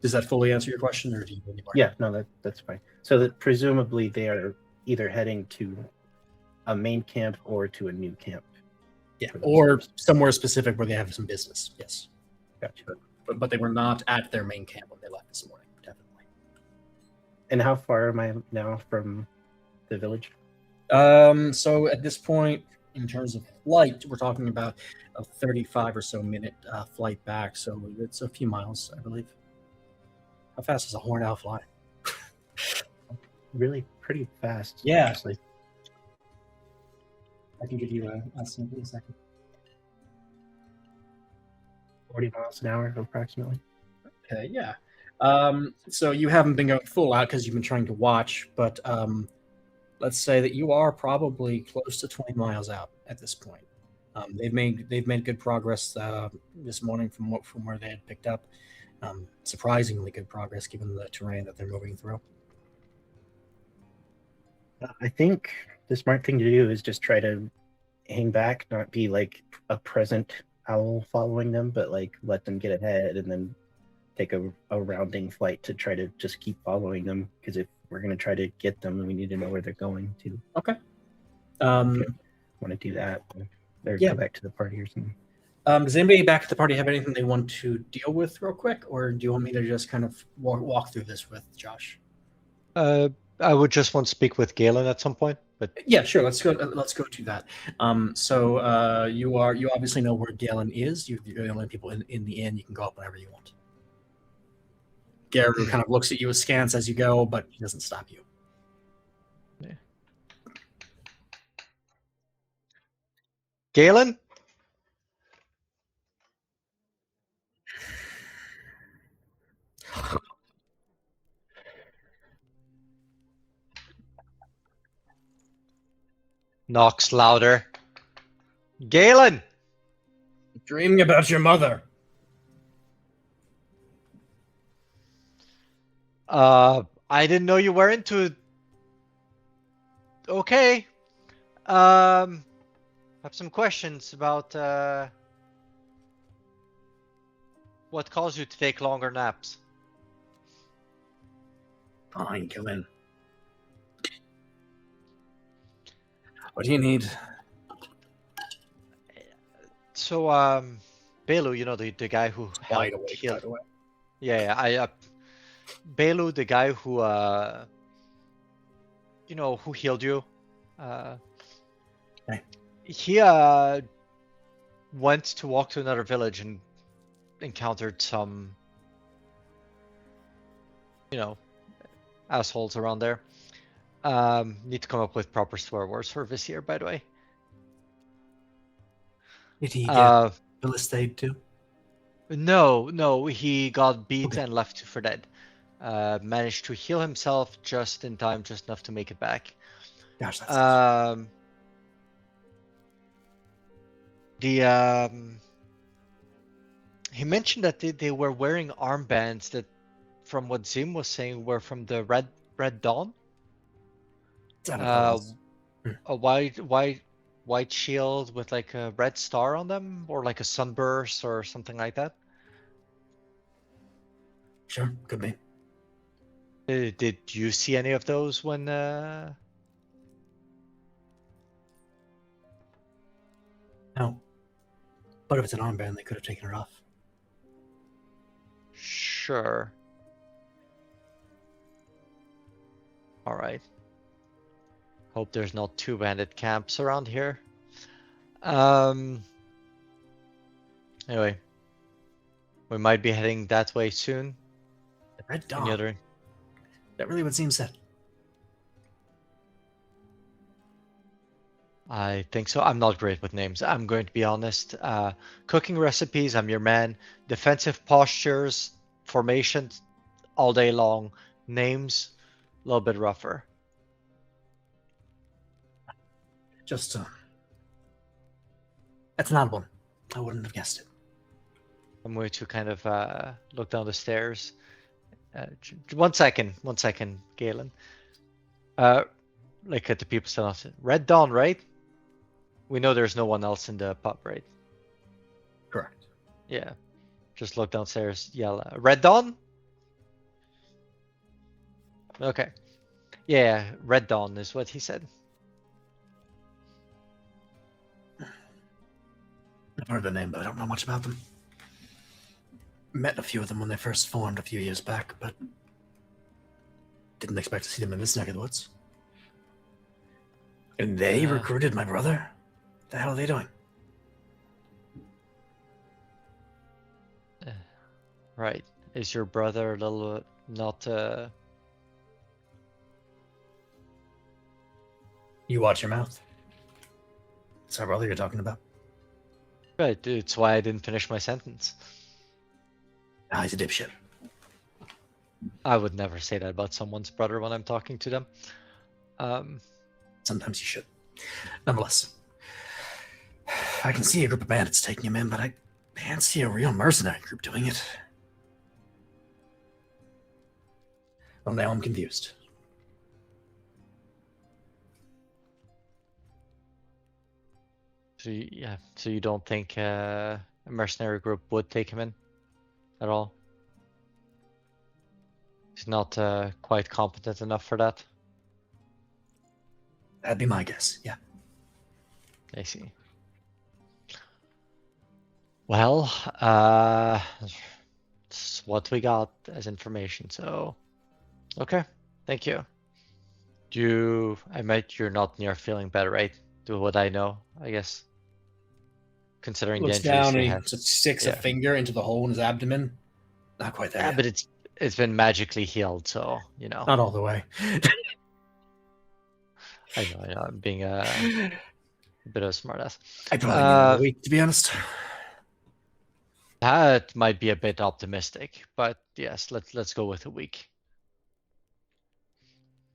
Does that fully answer your question, or do you need any more? Yeah, no, that's fine. So that presumably they are either heading to a main camp or to a new camp. Yeah, for those or groups. somewhere specific where they have some business. Yes, Gotcha. but they were not at their main camp when they left this morning. Definitely. And how far am I now from the village? So at this point, in terms of flight, we're talking about a 35 or so minute flight back. So it's a few miles, I believe. How fast does a horned owl fly? Really pretty fast. Yeah. Honestly. I can give you an estimate in a second. 40 miles an hour, approximately. Okay, yeah. So you haven't been going full out because you've been trying to watch, but let's say that you are probably close to 20 miles out at this point. They've made good progress this morning from where they had picked up. Surprisingly good progress given the terrain that they're moving through. I think the smart thing to do is just try to hang back, not be like a present owl following them, but like let them get ahead and then take a rounding flight to try to just keep following them. Because if we're going to try to get them, we need to know where they're going to. Okay. Want to do that? Or Yeah. go back to the party or something. Does anybody back at the party have anything they want to deal with real quick, or do you want me to just kind of walk through this with Josh? I would just want to speak with Galen at some point, but Yeah, sure. Let's go. Let's go to that. So you obviously know where Galen is. You're the only people in the inn. You can go up whenever you want. Garu kind of looks at you askance as you go, but he doesn't stop you. Galen? Knocks louder. Galen! Dreaming about your mother. I didn't know you were into. Okay. I have some questions about what caused you to take longer naps. Fine, come in. What do you need? So, Belu, you know, the guy who Wide helped awake, heal. by the way. Yeah, Belu, the guy who, you know, who healed you. Okay. He went to walk to another village and encountered some, you know, assholes around there. Need to come up with proper swear words for Vesir, by the way. Did he get Philistine too? No, he got beat Okay. and left for dead. Managed to heal himself just in time, just enough to make it back. Gosh, that's he mentioned that they were wearing armbands that, from what Zim was saying, were from the Red Dawn. A white shield with like a red star on them, or like a sunburst or something like that. Sure, could be. Did you see any of those when? No. But if it's an armband, they could have taken it off. Sure. All right. Hope there's not two bandit camps around here. Anyway, we might be heading that way soon. The Red Any Dawn. other? That really would seem said. I think so. I'm not great with names. I'm going to be honest. Cooking recipes, I'm your man. Defensive postures, formations, all day long. Names, a little bit rougher. Just that's an odd one. I wouldn't have guessed it. I'm going to kind of look down the stairs. 1 second, Galen. Like at the people still not Red Dawn, right? We know there's no one else in the pub, right? Correct. Yeah. Just look downstairs, yell, Red Dawn? Okay. Yeah, Red Dawn is what he said. I've heard the name, but I don't know much about them. Met a few of them when they first formed a few years back, but didn't expect to see them in this neck of the woods. And they recruited my brother? The hell are they doing? Right. Is your brother a little not You watch your mouth. It's our brother you're talking about. Right, it's why I didn't finish my sentence. Ah, he's a dipshit. I would never say that about someone's brother when I'm talking to them. Sometimes you should. Nonetheless, I can see a group of bandits taking him in, but I can't see a real mercenary group doing it. Well, now I'm confused. So you don't think a mercenary group would take him in at all? He's not quite competent enough for that. That'd be my guess, yeah. I see. Well, it's what we got as information, so okay, thank you. You're not near feeling better, right? Do what I know, I guess. Considering the Looks injuries down you and had. he sticks a Yeah. finger into the hole in his abdomen. Not quite there Yeah, yet. but it's been magically healed, so you know. Not all the way. I know, I'm being a bit of a smartass. I probably need another week, to be honest. That might be a bit optimistic, but yes, let's go with a week.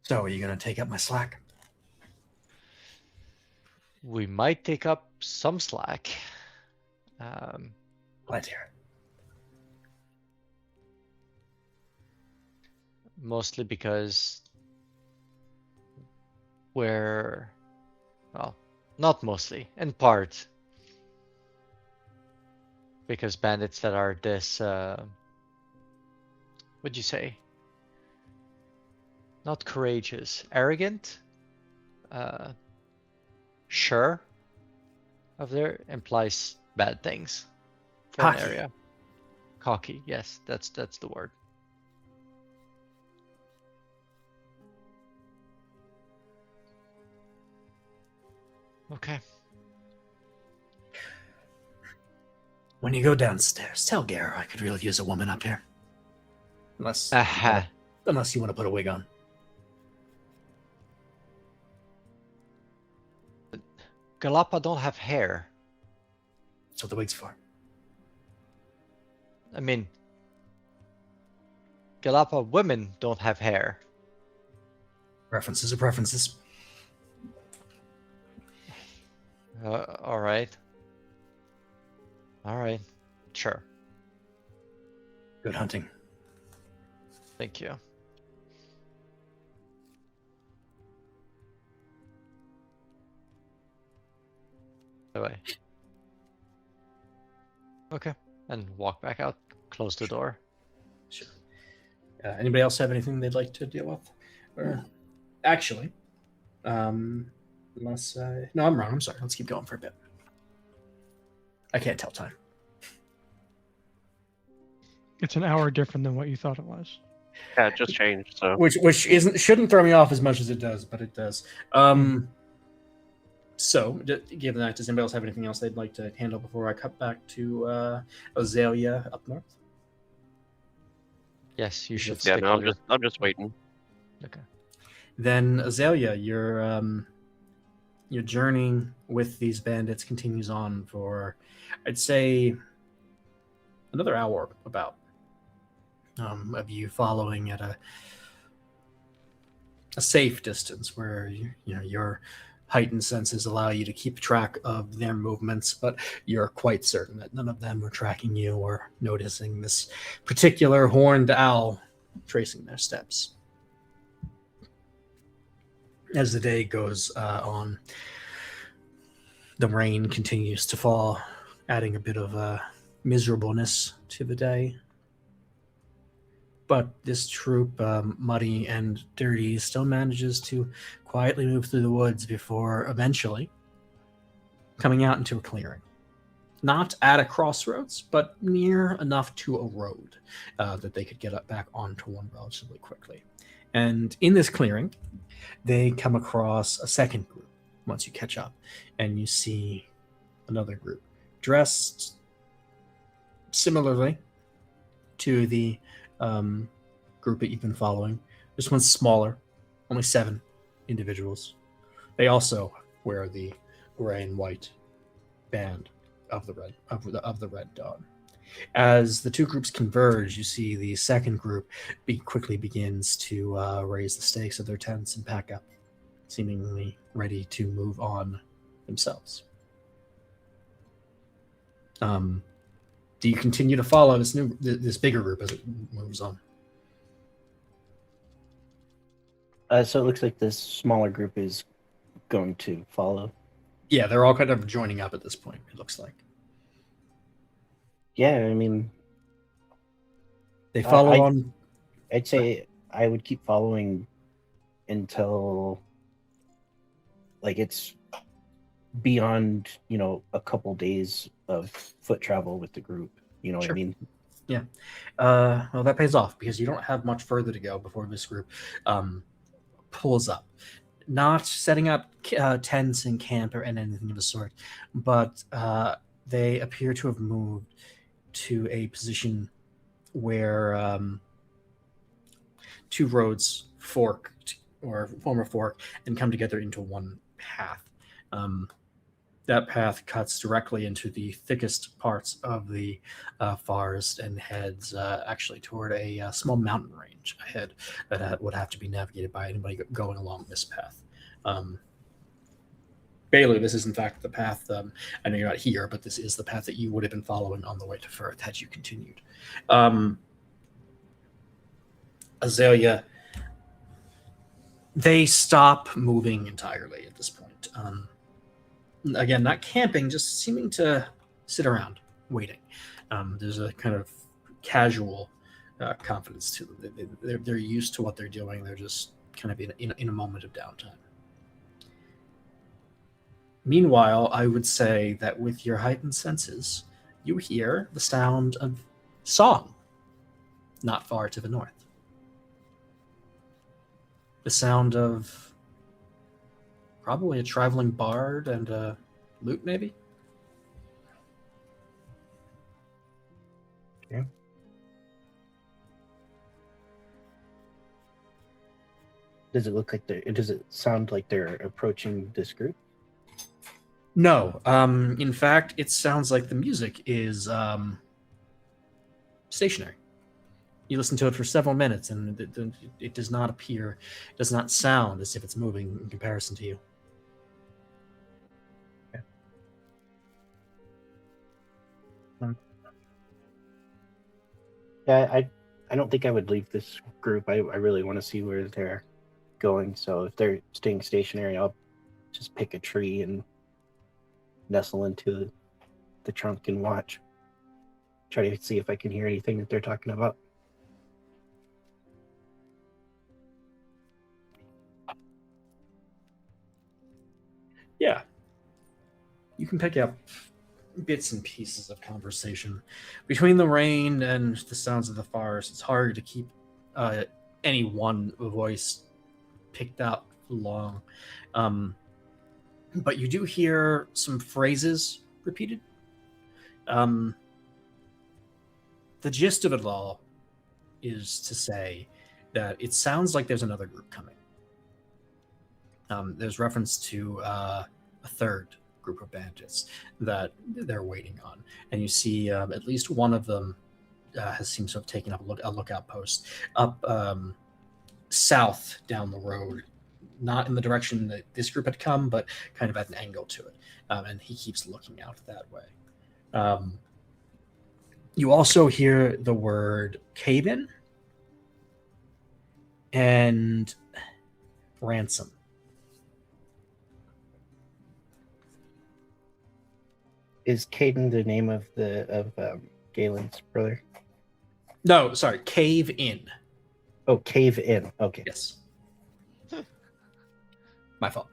So, are you going to take up my slack? We might take up some slack. Glad to hear it. Mostly because we're, well, not mostly, in part, because bandits that are this, what'd you say? Not courageous, arrogant, sure of their implies bad things for Cocky. an area. Cocky, yes, that's the word. Okay. When you go downstairs, tell Gare I could really use a woman up here. Unless you want to put a wig on. Galapa don't have hair. That's what the wig's for. I mean, Galapa women don't have hair. Preferences are preferences. All right. All right. Sure. Good hunting. Thank you. Bye-bye. Okay. And walk back out. Close the door. Sure. Anybody else have anything they'd like to deal with? Or actually, unless no, I'm wrong. I'm sorry. Let's keep going for a bit. I can't tell time. It's an hour different than what you thought it was. Yeah, it just changed. So Which shouldn't throw me off as much as it does, but it does. So, given that, does anybody else have anything else they'd like to handle before I cut back to Azalea up north? Yes, you should yeah, stick no, with I'm just waiting. Okay. Then Azalea, your journey with these bandits continues on for, I'd say, another hour about. Of you following at a safe distance where your heightened senses allow you to keep track of their movements, but you're quite certain that none of them are tracking you or noticing this particular horned owl tracing their steps. As the day goes on, the rain continues to fall, adding a bit of miserableness to the day. But this troop, muddy and dirty, still manages to quietly move through the woods before eventually coming out into a clearing. Not at a crossroads, but near enough to a road that they could get back onto one relatively quickly. And in this clearing, they come across a second group once you catch up, and you see another group dressed similarly to the group that you've been following. This one's smaller, only 7 individuals. They also wear the gray and white band of the red dawn. As the two groups converge, you see the second group quickly begins to raise the stakes of their tents and pack up, seemingly ready to move on themselves. Do you continue to follow this bigger group as it moves on? So it looks like this smaller group is going to follow. Yeah, they're all kind of joining up at this point, it looks like. Yeah, I mean, they follow on. I'd say I would keep following until, like, it's beyond, a couple days of foot travel with the group. You know what I Sure. mean? Yeah. Well, that pays off because you don't have much further to go before this group pulls up. Not setting up tents and camp or anything of the sort, but they appear to have moved to a position where two roads fork or form a fork and come together into one path. That path cuts directly into the thickest parts of the forest and heads actually toward a small mountain range ahead that would have to be navigated by anybody going along this path. Bailey, this is in fact the path. I know you're not here, but this is the path that you would have been following on the way to Firth had you continued. Azalea, they stop moving entirely at this point. Again, not camping, just seeming to sit around waiting. There's a kind of casual confidence to them. They're used to what they're doing. They're just kind of in a moment of downtime. Meanwhile, I would say that with your heightened senses, you hear the sound of song not far to the north. The sound of probably a traveling bard and a lute, maybe? Okay. Does it sound like they're approaching this group? No. In fact, it sounds like the music is stationary. You listen to it for several minutes, and it does not sound as if it's moving in comparison to you. Yeah, I don't think I would leave this group. I really want to see where they're going. So if they're staying stationary, I'll just pick a tree and nestle into the trunk and watch. Try to see if I can hear anything that they're talking about. Yeah. You can pick up bits and pieces of conversation. Between the rain and the sounds of the forest, it's hard to keep any one voice picked out long. But you do hear some phrases repeated. The gist of it all is to say that it sounds like there's another group coming. There's reference to a third group of bandits that they're waiting on, and you see at least one of them seems to have taken up a lookout post up south down the road, not in the direction that this group had come, but kind of at an angle to it, and he keeps looking out that way. You also hear the word cave-in and ransom. Is Caden the name of Galen's brother? No, sorry, cave in. Oh, cave in. Okay. Yes. My fault.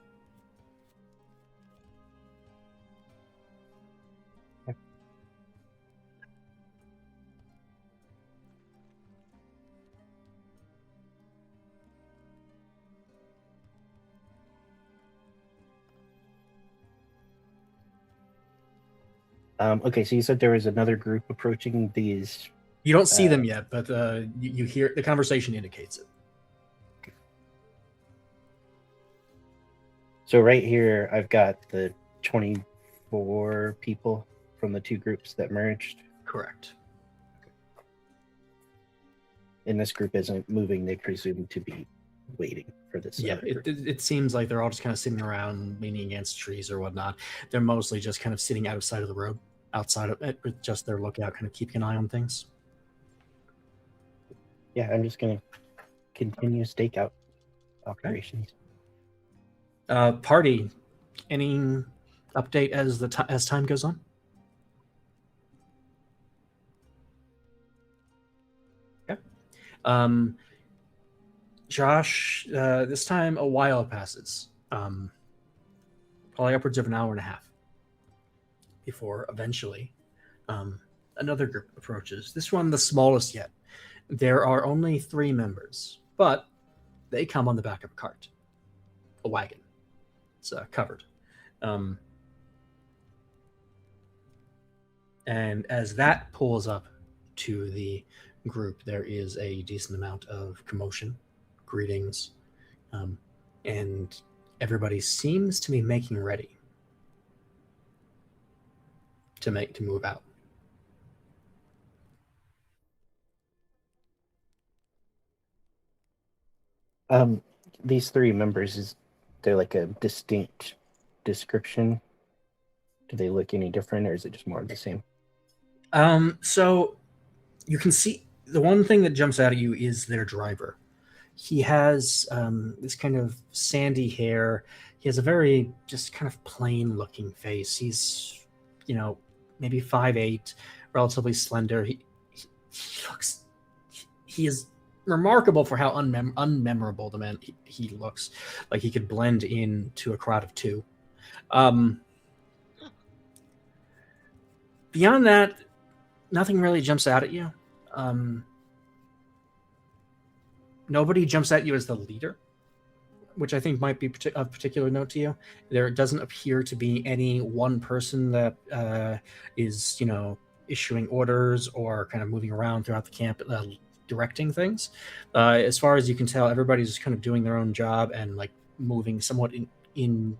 Okay, so you said there was another group approaching these. You don't see them yet, but you hear the conversation indicates it. So right here, I've got the 24 people from the two groups that merged. Correct. And this group isn't moving. They presume to be waiting for this. Yeah, it seems like they're all just kind of sitting around, leaning against trees or whatnot. They're mostly just kind of sitting outside of the road, outside of it, with just their lookout, kind of keeping an eye on things. Yeah, I'm just going to continue stakeout operations. Party, any update as as time goes on? Okay. Josh, this time a while passes. probably upwards of an hour and a half before eventually another group approaches. This one, the smallest yet. There are only 3 members, but they come on the back of a cart, a wagon. It's covered. And as that pulls up to the group, there is a decent amount of commotion, greetings, and everybody seems to be making ready to move out. These 3 members, is there like a distinct description? Do they look any different, or is it just more of the same? So you can see the one thing that jumps out at you is their driver. He has this kind of sandy hair. He has a very just kind of plain looking face. He's, maybe 5'8", relatively slender. He looks, he is remarkable for how unmemorable the man he looks. Like he could blend into a crowd of 2. Beyond that, nothing really jumps out at you. Nobody jumps at you as the leader, which I think might be of particular note to you. There doesn't appear to be any one person that is, issuing orders or kind of moving around throughout the camp, directing things. As far as you can tell, everybody's just kind of doing their own job and like moving somewhat in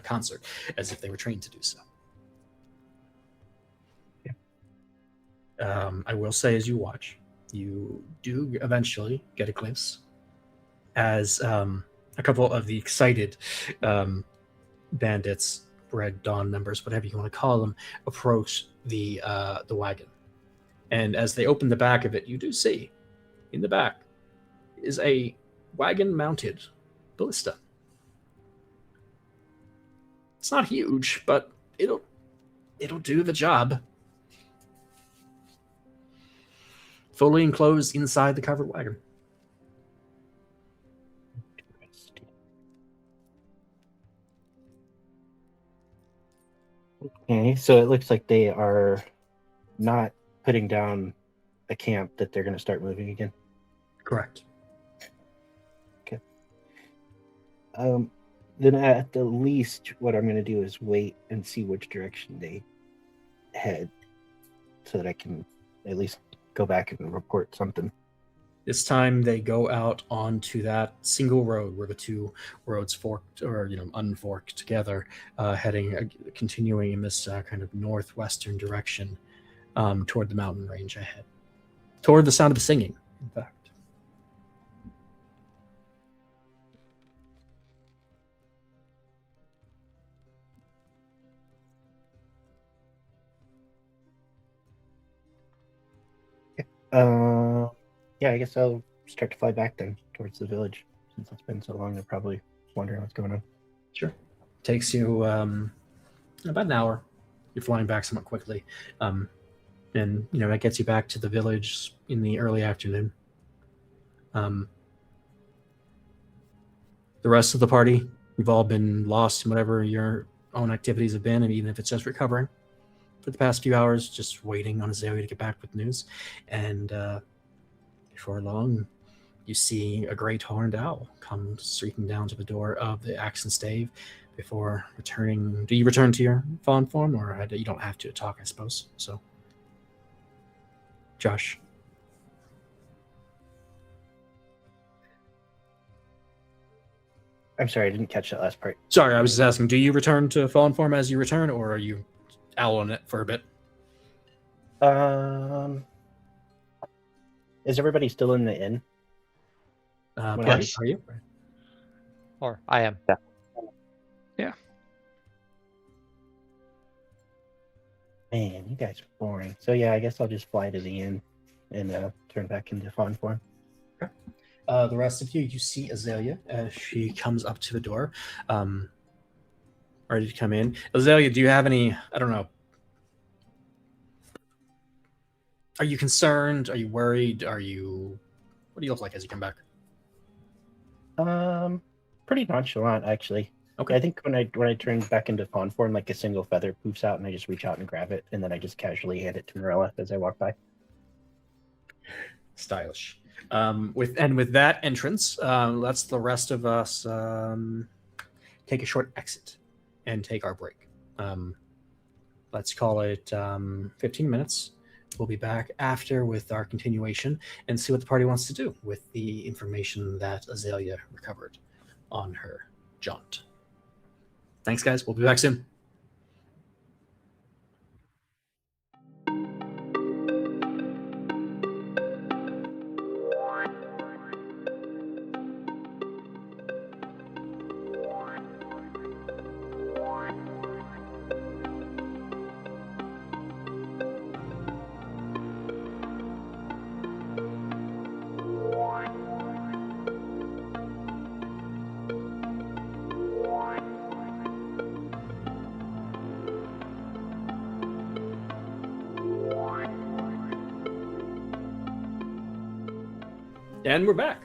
concert, as if they were trained to do so. I will say, as you watch, you do eventually get a glimpse as a couple of the excited bandits, Red Dawn members, whatever you want to call them, approach the wagon. And as they open the back of it, you do see in the back is a wagon-mounted ballista. It's not huge, but it'll do the job. Fully enclosed inside the covered wagon. Okay, so it looks like they are not putting down a camp, that they're going to start moving again. Correct. Okay. Then at the least, what I'm going to do is wait and see which direction they head, so that I can at least go back and report something. This time they go out onto that single road where the 2 roads forked or unforked together, continuing in this kind of northwestern direction toward the mountain range ahead, toward the sound of singing, in fact. Yeah, I guess I'll start to fly back then towards the village. Since it's been so long, they're probably wondering what's going on. Sure. Takes you about an hour. You're flying back somewhat quickly. And, that gets you back to the village in the early afternoon. The rest of the party, you've all been lost in whatever your own activities have been, and even if it's just recovering for the past few hours, just waiting on Azalea to get back with news. And before long, you see a great horned owl come streaking down to the door of the Axe and Stave before returning. Do you return to your fawn form, or you don't have to talk, I suppose? So, Josh. I'm sorry, I didn't catch that last part. Sorry, I was just asking, do you return to fawn form as you return, or are you owling it for a bit? Is everybody still in the inn? Yes. Are you? Or I am. Yeah. Man, you guys are boring. So yeah, I guess I'll just fly to the inn and turn back into fawn form. Okay. The rest of you see Azalea as she comes up to the door, ready to come in. Azalea, do you have any, I don't know, are you concerned? Are you worried? What do you look like as you come back? Pretty nonchalant, actually. I think when I turn back into fawn form, like a single feather poofs out, and I just reach out and grab it, and then I just casually hand it to Marilla as I walk by. Stylish. With that entrance, let's the rest of us take a short exit and take our break. Let's call it 15 minutes. We'll be back after with our continuation and see what the party wants to do with the information that Azalea recovered on her jaunt. Thanks, guys. We'll be back soon. And we're back.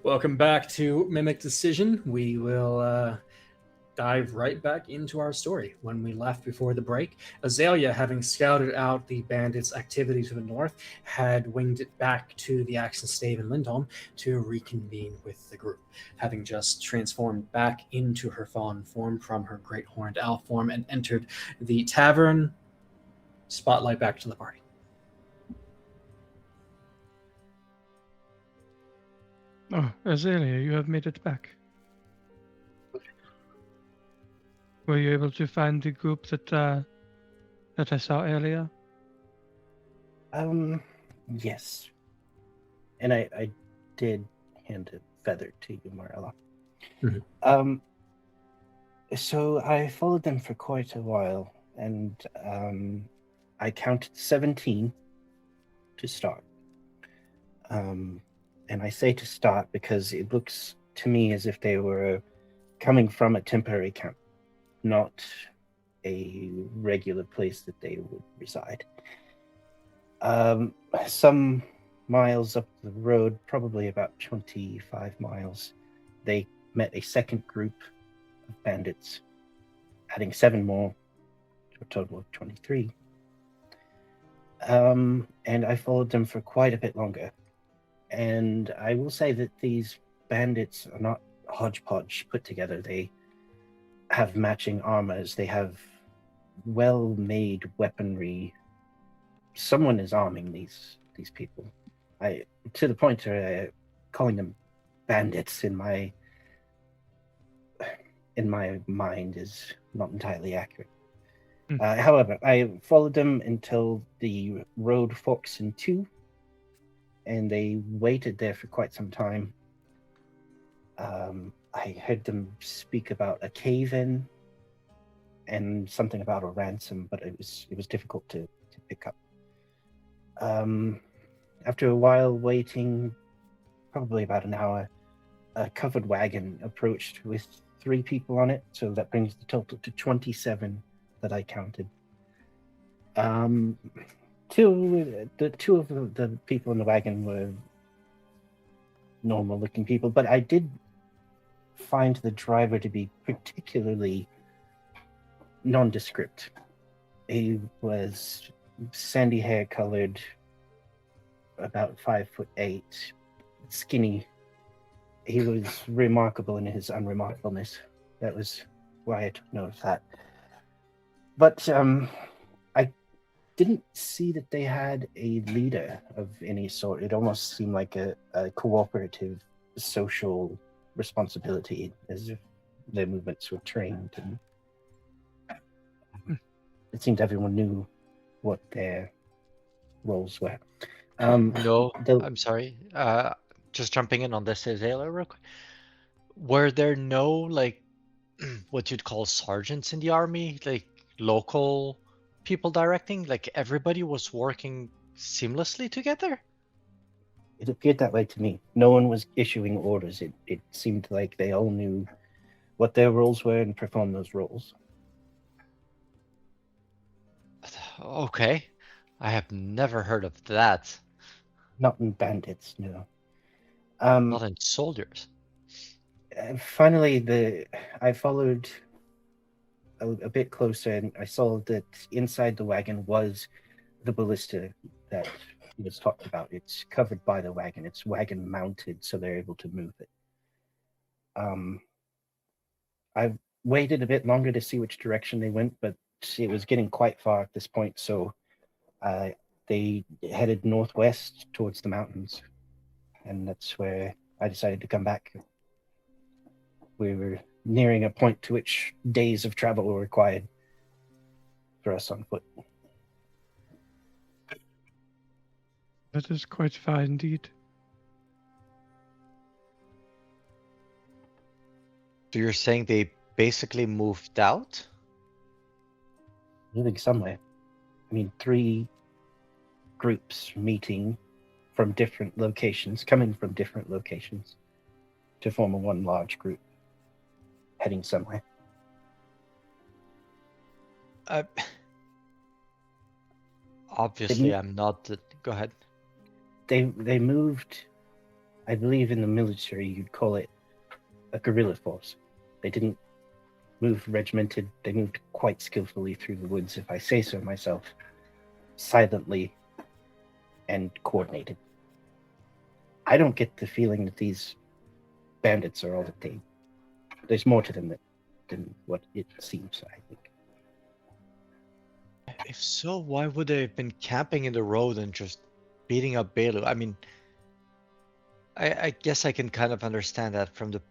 Welcome back to Mimic Decision. We will dive right back into our story. When we left before the break, Azalea, having scouted out the bandits' activity to the north, had winged it back to the Axe and Stave in Lindholm to reconvene with the group, having just transformed back into her fawn form from her great horned owl form and entered the tavern. Spotlight back to the party. Oh, Azalea, you have made it back. Were you able to find the group that I saw earlier? Yes. And I did hand a feather to you, Marilla. Mhm. So I followed them for quite a while, and I counted 17 to start. And I say to start because it looks to me as if they were coming from a temporary camp, not a regular place that they would reside. Some miles up the road, probably about 25 miles, they met a second group of bandits, adding 7 more to a total of 23. And I followed them for quite a bit longer. And I will say that these bandits are not hodgepodge put together. They have matching armors. They have well-made weaponry. Someone is arming these people. To the point where calling them bandits in my mind is not entirely accurate. However, I followed them until the road forks in two, and they waited there for quite some time. I heard them speak about a cave-in and something about a ransom, but it was difficult to pick up. After a while waiting, probably about an hour, a covered wagon approached with 3 people on it, so that brings the total to 27 that I counted. Two of the people in the wagon were normal-looking people, but I did find the driver to be particularly nondescript. He was sandy hair colored, about 5'8", skinny. He was remarkable in his unremarkableness. That was why I took note of that. But I didn't see that they had a leader of any sort. It almost seemed like a cooperative social responsibility, as if their movements were trained, and it seemed everyone knew what their roles were. No, the- I'm sorry. Just jumping in on this, Azalea, real quick. Were there no, like, what you'd call sergeants in the army, like local people directing? Like everybody was working seamlessly together? It appeared that way to me. No one was issuing orders. It seemed like they all knew what their roles were and performed those roles. Okay. I have never heard of that. Not in bandits, no. Not in soldiers. Finally, I followed a bit closer, and I saw that inside the wagon was the ballista that was talked about. It's covered by the wagon. It's wagon mounted, so they're able to move it. I've waited a bit longer to see which direction they went, but it was getting quite far at this point, so they headed northwest towards the mountains, and that's where I decided to come back. We were nearing a point to which days of travel were required for us on foot. That is quite far indeed. So you're saying they basically moved out? Moving somewhere. I mean, 3 groups meeting from different locations, coming from different locations to form one large group, heading somewhere. Obviously, I'm not. Go ahead. They moved, I believe in the military you'd call it a guerrilla force. They didn't move regimented, they moved quite skillfully through the woods, if I say so myself, silently and coordinated. I don't get the feeling that these bandits are all that they... There's more to them than what it seems, I think. If so, why would they have been camping in the road and just beating up Belu? I mean, I guess I can kind of understand that from the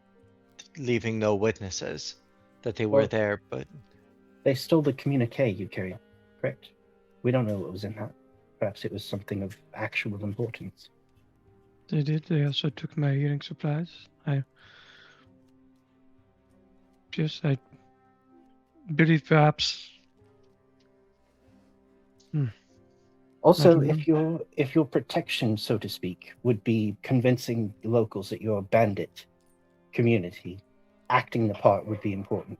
leaving no witnesses that they were Well, there, but They stole the communique you carried, correct? We don't know what was in that. Perhaps it was something of actual importance. They did. They also took my healing supplies. I believe perhaps. Also, Mhm. if your protection, so to speak, would be convincing the locals that you're a bandit community, acting the part would be important.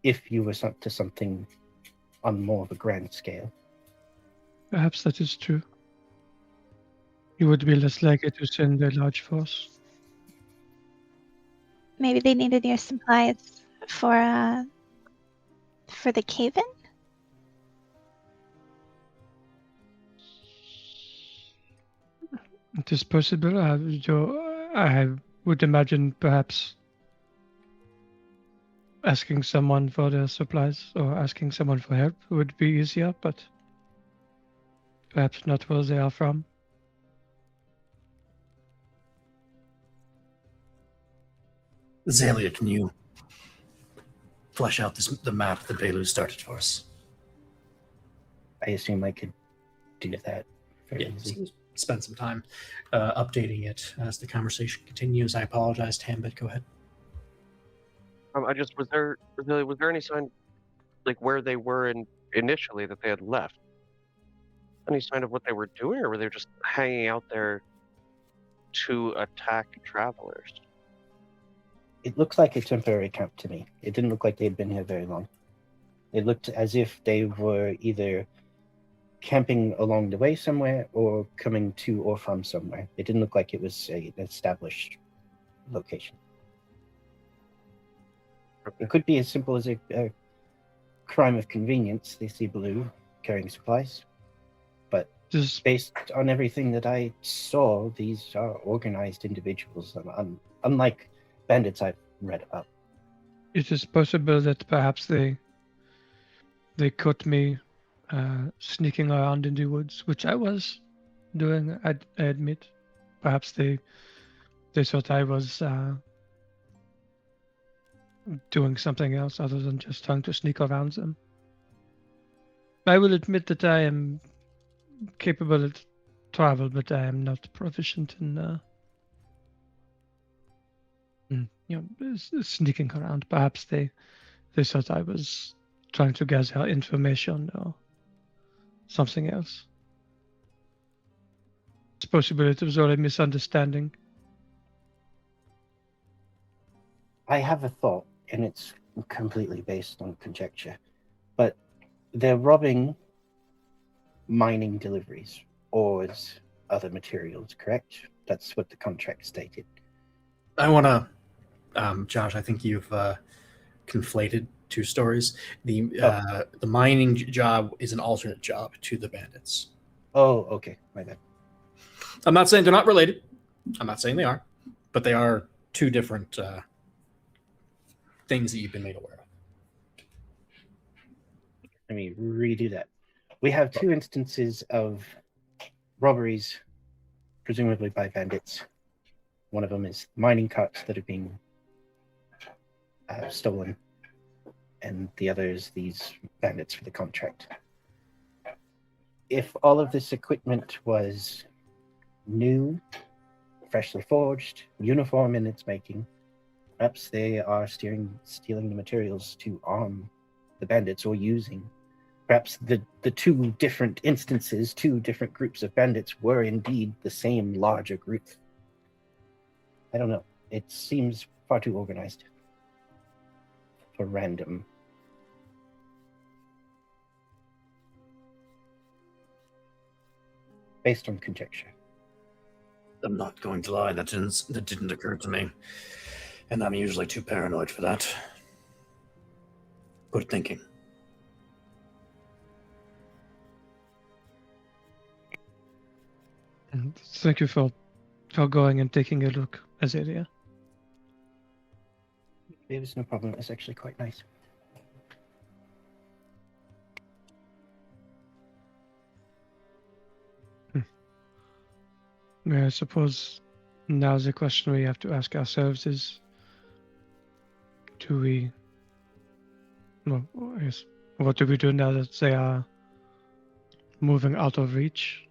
If you were to something on more of a grand scale. Perhaps that is true. You would be less likely to send a large force. Maybe they needed your supplies for the cave-in? It is possible. I would imagine perhaps asking someone for their supplies or asking someone for help would be easier, but perhaps not where they are from. Azalea, can you flesh out the map that Belu started for us? I assume I could do that very Yeah, easily. so spend some time updating it as the conversation continues. I apologize, Tambit. Go ahead. Was there any sign, like where they were initially that they had left? Any sign of what they were doing, or were they just hanging out there to attack travelers? It looks like a temporary camp to me. It didn't look like they'd been here very long. It looked as if they were either camping along the way somewhere or coming to or from somewhere. It didn't look like it was an established location. Okay. It could be as simple as a crime of convenience. They see Blue carrying supplies. But Just based on everything that I saw, these are organized individuals, unlike bandits I've read about. it is possible that perhaps they caught me sneaking around in the woods, which I was doing. I admit. Perhaps they thought I was doing something else other than just trying to sneak around them. I will admit that I am capable of travel, but I am not proficient in sneaking around. Perhaps they thought I was trying to gather information or something else. It's possible it was all a misunderstanding. I have a thought, and it's completely based on conjecture, but they're robbing mining deliveries, ores, other materials, correct? That's what the contract stated. I want to, Josh. I think you've conflated two stories. The mining job is an alternate job to the bandits. Oh, okay, my bad. I'm not saying they're not related. I'm not saying they are, but they are two different things that you've been made aware of. Let me redo that. We have two instances of robberies, presumably by bandits. One of them is mining carts that are being stolen, and the other is these bandits for the contract. If all of this equipment was new, freshly forged, uniform in its making, perhaps they are stealing the materials to arm the bandits, or using. Perhaps the two different instances, two different groups of bandits were indeed the same larger group. I don't know. It seems far too organized for random. Based on conjecture. I'm not going to lie, that didn't occur to me. And I'm usually too paranoid for that. Good thinking. And thank you for going and taking a look, Azalea. It was no problem. It was actually quite nice. Yeah, I suppose now the question we have to ask ourselves is, what do we do now that they are moving out of reach?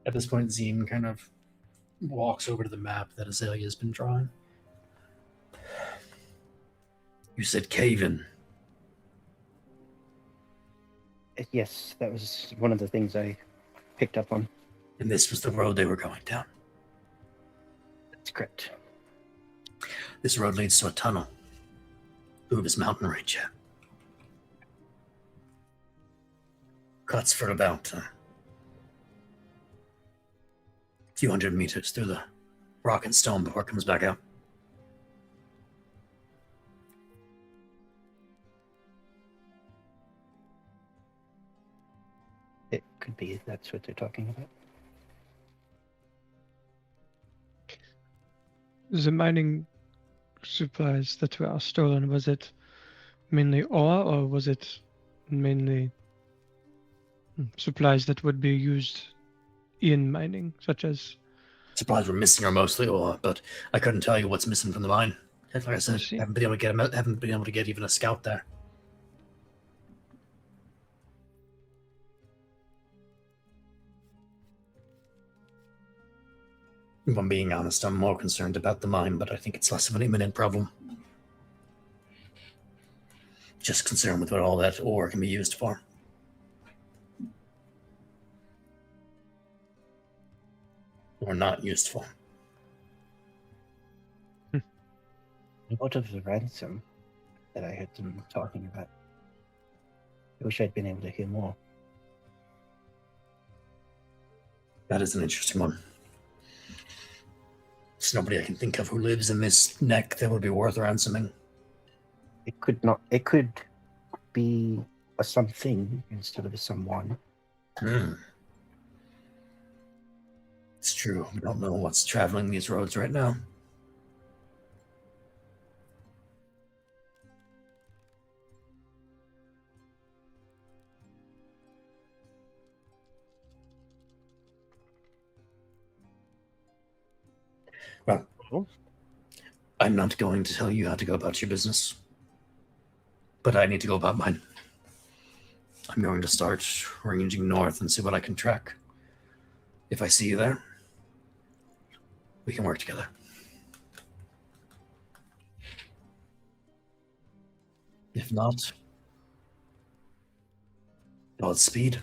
At this point, Zine kind of walks over to the map that Azalea's been drawing. You said cave-in. Yes, that was one of the things I picked up on. And this was the road they were going down. That's correct. This road leads to a tunnel through this mountain range here. Cuts for about a few hundred meters through the rock and stone before it comes back out. It could be that's what they're talking about. The mining supplies that were stolen, was it mainly ore, or was it mainly supplies that would be used in mining, such as... Supplies were missing are mostly ore, but I couldn't tell you what's missing from the mine. Like I said, see. haven't been able to get even a scout there. If I'm being honest, I'm more concerned about the mine, but I think it's less of an imminent problem. Just concerned with what all that ore can be used for. Or not used for. What of the ransom that I heard them talking about? I wish I'd been able to hear more. That is an interesting one. There's nobody I can think of who lives in this neck that would be worth ransoming. It could not. It could be a something instead of a someone. It's true. We don't know what's traveling these roads right now. Well, I'm not going to tell you how to go about your business, but I need to go about mine. I'm going to start ranging north and see what I can track. If I see you there, we can work together. If not, Godspeed,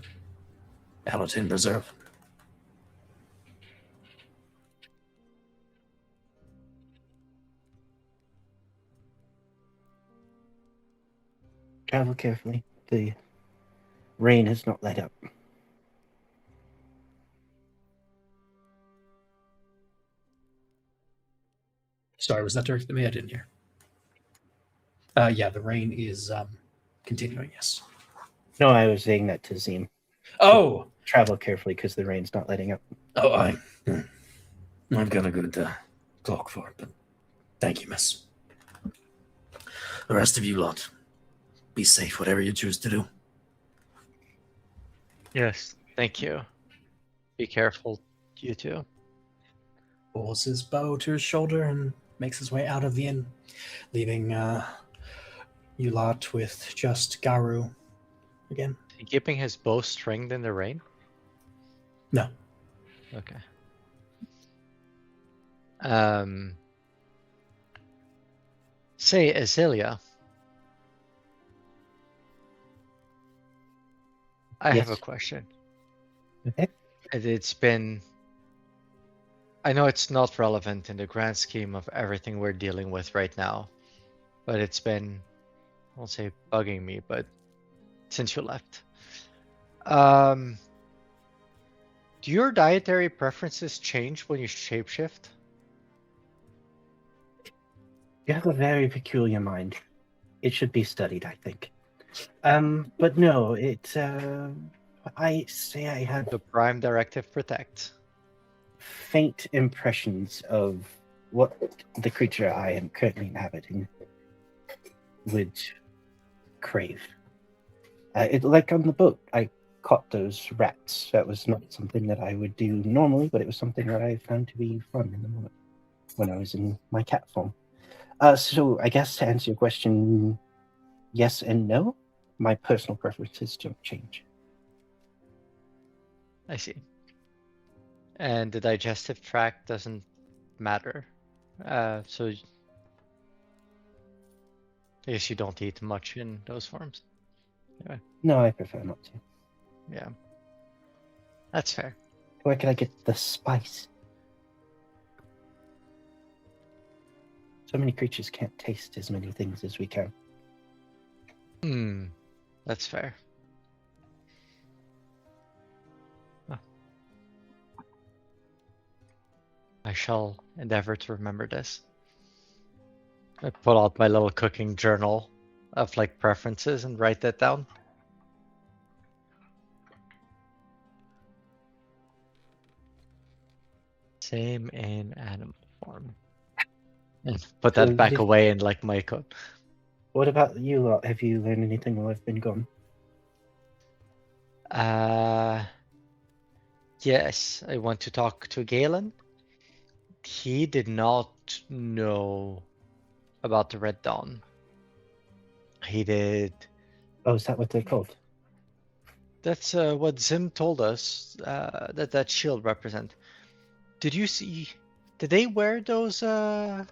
Alatin Preserve. Travel carefully. The rain has not let up. Sorry, was that directed at me? I didn't hear. Yeah, the rain is continuing, yes. No, I was saying that to Zim. Oh! Travel carefully because the rain's not letting up. Oh, I've got a good clock for it, but thank you, miss. The rest of you lot, be safe, whatever you choose to do. Yes, thank you. Be careful, you too. Pulls his bow to his shoulder and makes his way out of the inn, leaving you lot with just Garu again. Is he keeping his bow stringed in the rain? No. Okay. Say, Azalea. I have a Yes. question. Okay. It's been. I know it's not relevant in the grand scheme of everything we're dealing with right now, but it's been, I won't say bugging me, but since you left. Do your dietary preferences change when you shapeshift? You have a very peculiar mind. It should be studied, I think. But no, I say I had The Prime Directive protects. faint impressions of what the creature I am currently inhabiting would crave. Like on the boat, I caught those rats. That was not something that I would do normally, but it was something that I found to be fun in the moment when I was in my cat form. So I guess to answer your question, yes and no. My personal preferences don't change. I see. And the digestive tract doesn't matter. So I guess you don't eat much in those forms. Anyway, No, I prefer not to. yeah. That's fair. Where can I get the spice? So many creatures can't taste as many things as we can. That's fair. Oh. I shall endeavor to remember this. I pull out my little cooking journal of like preferences and write that down. Same in animal form. And put that So back you- away in like my coat. What about you lot? Have you learned anything while I've been gone? Yes, I want to talk to Galen. He did not know about the Red Dawn. He did. Oh, is that what they're called? That's what Zim told us that shield represent. Did you see? Did they wear those Yes.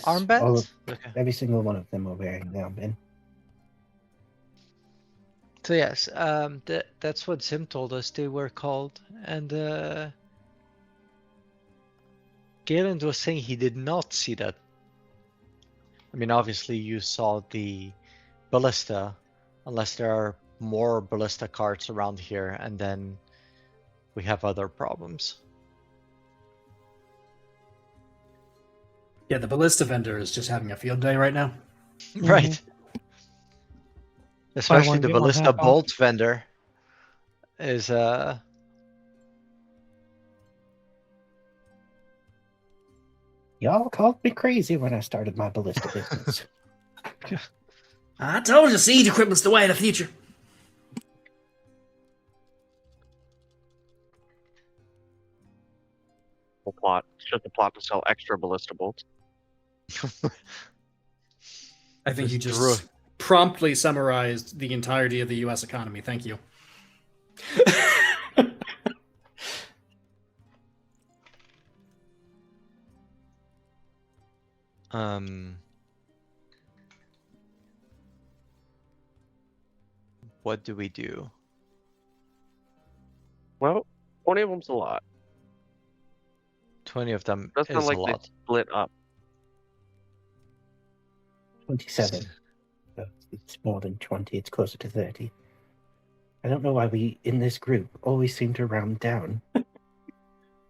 armbands? Okay. Every single one of them are wearing the armband. So yes, that's what Zim told us they were called, and Galen was saying he did not see that. I mean, obviously you saw the ballista, unless there are more ballista carts around here, and then we have other problems. Yeah, the ballista vendor is just having a field day right now. Right. Especially one, the get one ballista half off. bolt vendor is Y'all called me crazy when I started my ballista business. I told you, siege equipment's the way of the future. The plot. It's just a plot to sell extra ballista bolts. I think you Just just promptly summarized the entirety of the U.S. economy. Thank you. What do we do? Well, 20 of them's a lot. 20 of them Doesn't is sound like a they lot. split up. 27. So it's more than 20. It's closer to 30. I don't know why we, in this group, always seem to round down.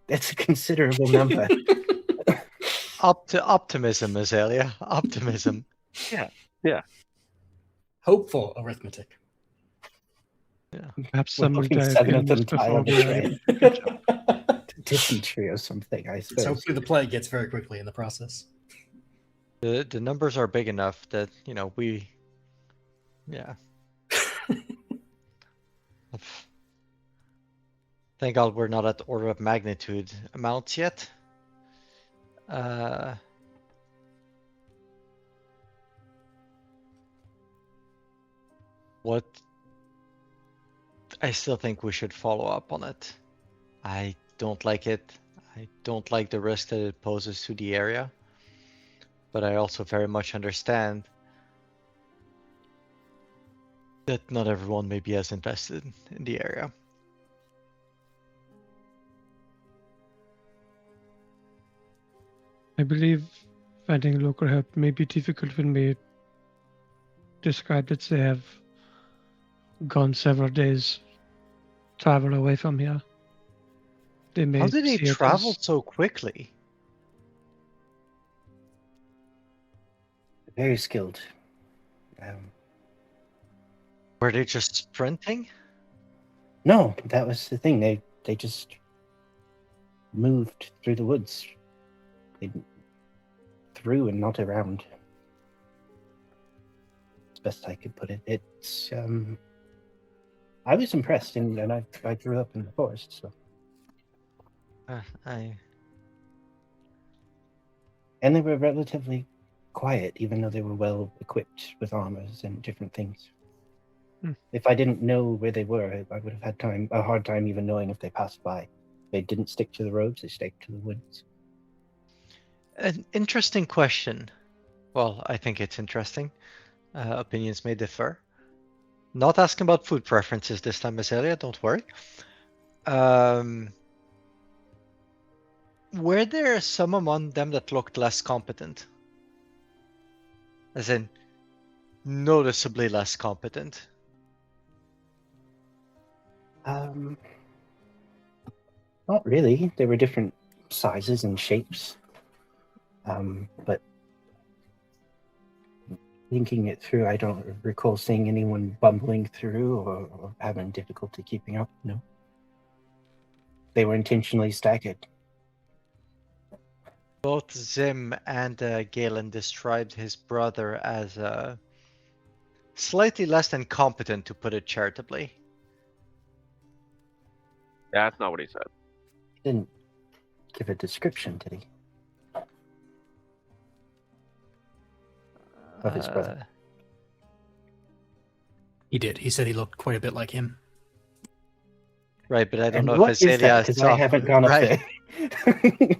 That's a considerable number. Optimism, Azalea. Optimism. Hopeful arithmetic. Perhaps We're someone hoping dive 7 in of them just die before on the we train. Dysentery or something, I So suppose. hopefully the plague gets very quickly in the process. The numbers are big enough that, we... Yeah. Thank God we're not at order of magnitude amounts yet. What I still think we should follow up on it. I don't like it. I don't like the risk that it poses to the area. But I also very much understand that not everyone may be as invested in the area. I believe finding local help may be difficult when we describe that they have gone several days travel away from here. They may How did they see it travel as- so quickly? Very skilled. Were they just sprinting? No, that was the thing. They just moved through the woods. They through and not around. As best I could put it. It's I was impressed, and I grew up in the forest, so. And they were relatively quiet, even though they were well equipped with armors and different things. If I didn't know where they were, I would have had a hard time even knowing if they passed by. They didn't stick to the roads; they stuck to the woods. An interesting question. Well, I think it's interesting. Opinions may differ. Not asking about food preferences this time, Azalea, don't worry. Were there some among them that looked less competent? As in, noticeably less competent? Not really. There were different sizes and shapes. But thinking it through, I don't recall seeing anyone bumbling through or having difficulty keeping up. No. They were intentionally staggered. Both Zim and Galen described his brother as slightly less than competent, to put it charitably. Yeah, that's not what he said. He didn't give a description, did he? Of his brother. He did. He said he looked quite a bit like him. Right, but I don't And know what if is that? Azalea Because I haven't gone up right. there.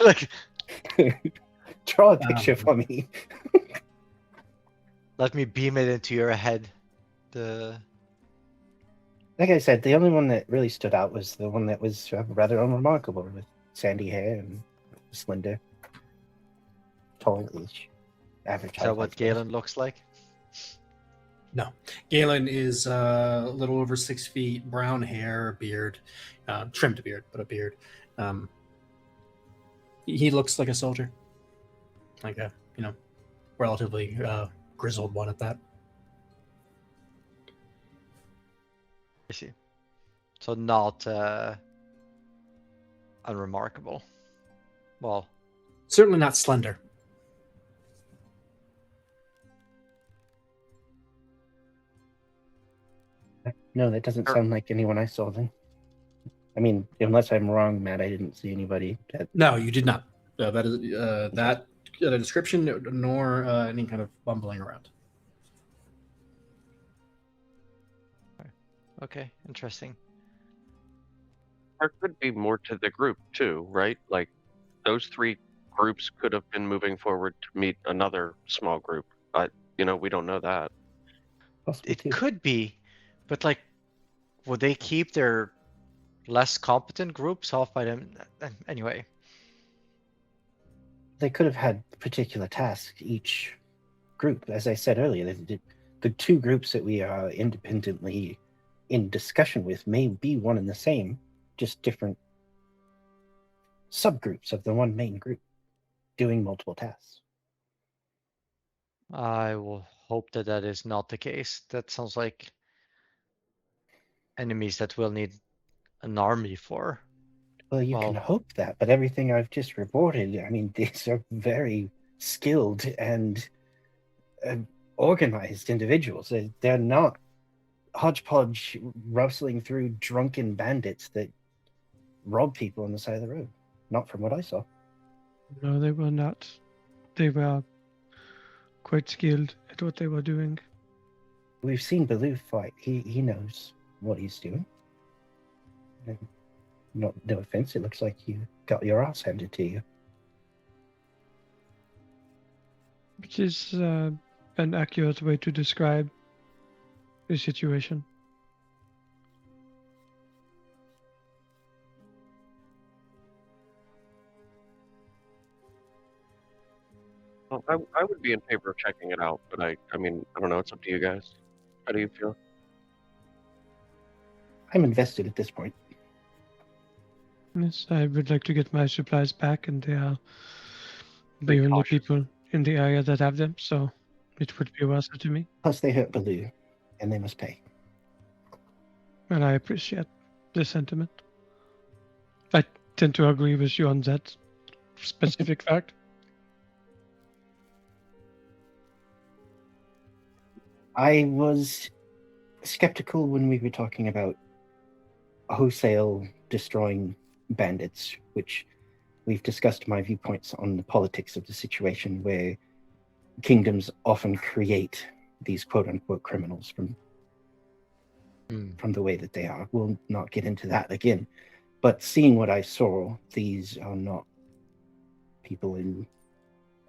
Like, Draw a picture for me. let me beam it into your head. Like I said, the only one that really stood out was the one that was rather unremarkable, with sandy hair and slender, tall-ish, average Is height. that what Galen looks like? No. Galen is a little over 6 feet, brown hair, beard, trimmed beard, but a beard. He looks like a soldier, like a relatively grizzled one at that. I see. So not unremarkable. Well, Certainly not slender. No, that doesn't Sure. sound like anyone I saw then. I mean, unless I'm wrong, Matt, I didn't see anybody that. No, you did not. That is that description, nor any kind of bumbling around. okay, interesting. There could be more to the group too, right? Like those 3 groups could have been moving forward to meet another small group, but we don't know that. Possibly It too. could be, but like, would they keep their less competent groups off by them? Anyway, They could have had particular tasks, each group. As I said earlier, the two groups that we are independently in discussion with may be one and the same, just different subgroups of the one main group doing multiple tasks. I will hope that that is not the case. That sounds like enemies that we'll need an army for. Well, you can hope that, but everything I've just reported, I mean, these are very skilled and organized individuals. They're not hodgepodge rustling through drunken bandits that rob people on the side of the road. Not from what I saw. No, they were not. They were quite skilled at what they were doing. We've seen Baloo fight. He knows what he's doing. And no offense, it looks like you got your ass handed to you. Which is an accurate way to describe the situation. Well, I would be in favor of checking it out, but I mean, I don't know. It's up to you guys. How do you feel? I'm invested at this point. Yes, I would like to get my supplies back, and they are Be the only cautious. people in the area that have them, so it would be worth it to me. Plus, they hurt Baloo, and they must pay. And I appreciate the sentiment. I tend to agree with you on that specific fact. I was skeptical when we were talking about wholesale destroying bandits, which we've discussed my viewpoints on the politics of the situation, where kingdoms often create these quote-unquote criminals from the way that they are. We'll not get into that again. But seeing what I saw, these are not people in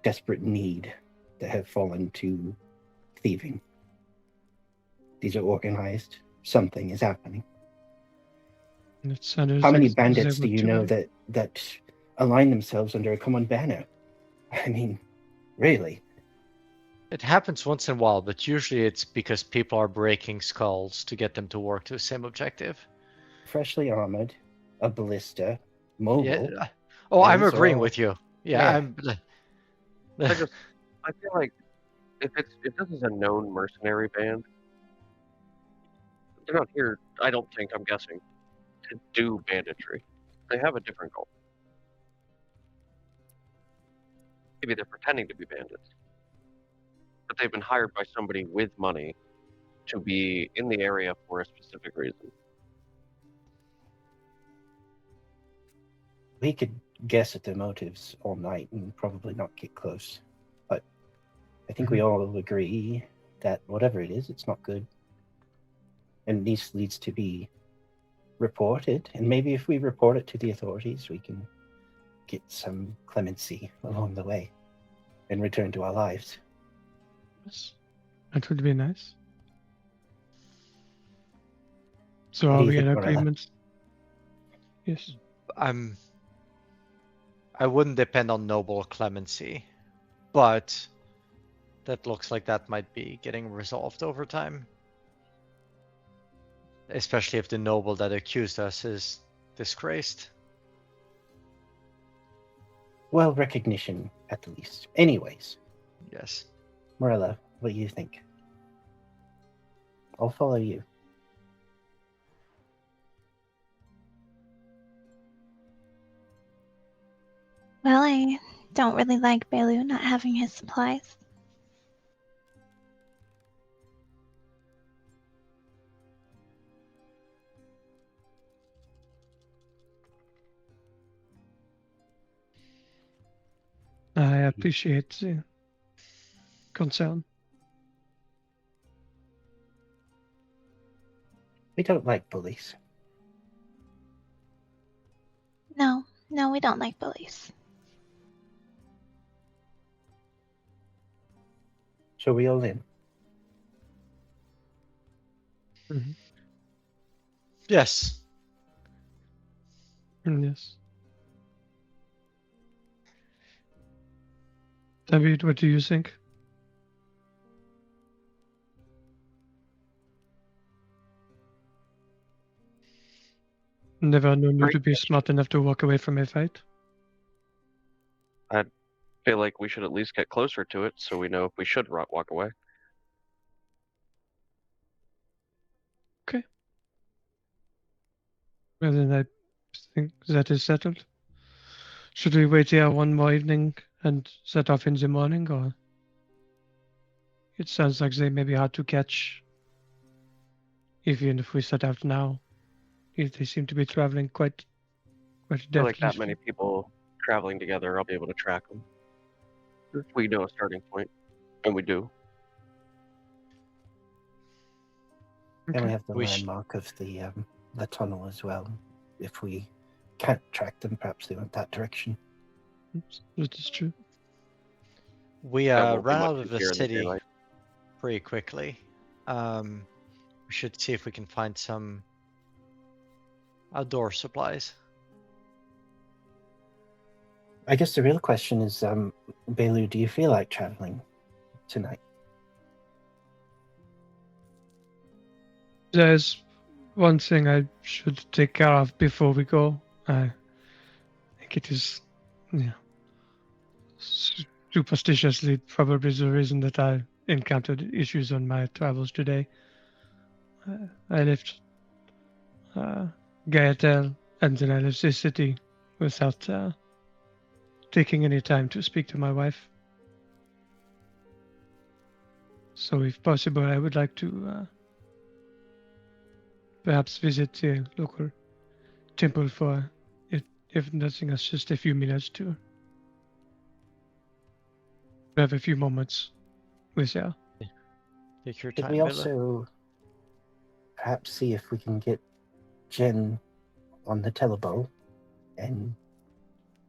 desperate need that have fallen to thieving. These are organized. Something is happening. How many bandits do you know that align themselves under a common banner? I mean, really? It happens once in a while, but usually it's because people are breaking skulls to get them to work to the same objective. Freshly armored, a ballista, mobile. Yeah. Oh, I'm agreeing with you. Yeah. I feel like if this is a known mercenary band, they're not here. I don't think, I'm guessing, to do banditry. They have a different goal. Maybe they're pretending to be bandits, but they've been hired by somebody with money to be in the area for a specific reason. We could guess at their motives all night and probably not get close. But I think we all agree that whatever it is, it's not good. And this needs to be reported. And maybe if we report it to the authorities, we can get some clemency along the way and return to our lives. Yes, that would be nice. So What are do you we in think, Morella? agreement? Yes. I wouldn't depend on noble clemency, but that looks like that might be getting resolved over time. Especially if the noble that accused us is disgraced. Well, recognition at the least. Anyways, Yes. Morella, what do you think? I'll follow you. Well, I don't really like Belu not having his supplies. I appreciate the concern. We don't like bullies. No, we don't like bullies. So we all in? Yes. Yes. David, what do you think? Never known you Great to be smart enough to walk away from a fight. I feel like we should at least get closer to it so we know if we should walk away. Well, then I think that is settled. Should we wait here one more evening and set off in the morning, or? It sounds like they may be hard to catch. Even if we set out now, they seem to be traveling quite I feel like that deftly. many people traveling together, I'll be able to track them. If we know a starting point, and we do. And we Okay. have the We sh- landmark of the tunnel as well. If we can't track them, perhaps they went that direction. That is true. We That won't be ran much out of the easier in the city daylight. pretty quickly. We should see if we can find some outdoor supplies. I guess the real question is, Belu, do you feel like traveling tonight? There's one thing I should take care of before we go. I think it is, superstitiously probably the reason that I encountered issues on my travels today. I left Gaetel, and then I left this city without taking any time to speak to my wife. So if possible, I would like to perhaps visit the local temple for, if nothing else, just a few minutes to have a few moments with her. Take your Could time, we Miller. also perhaps see if we can get Jen on the telebow and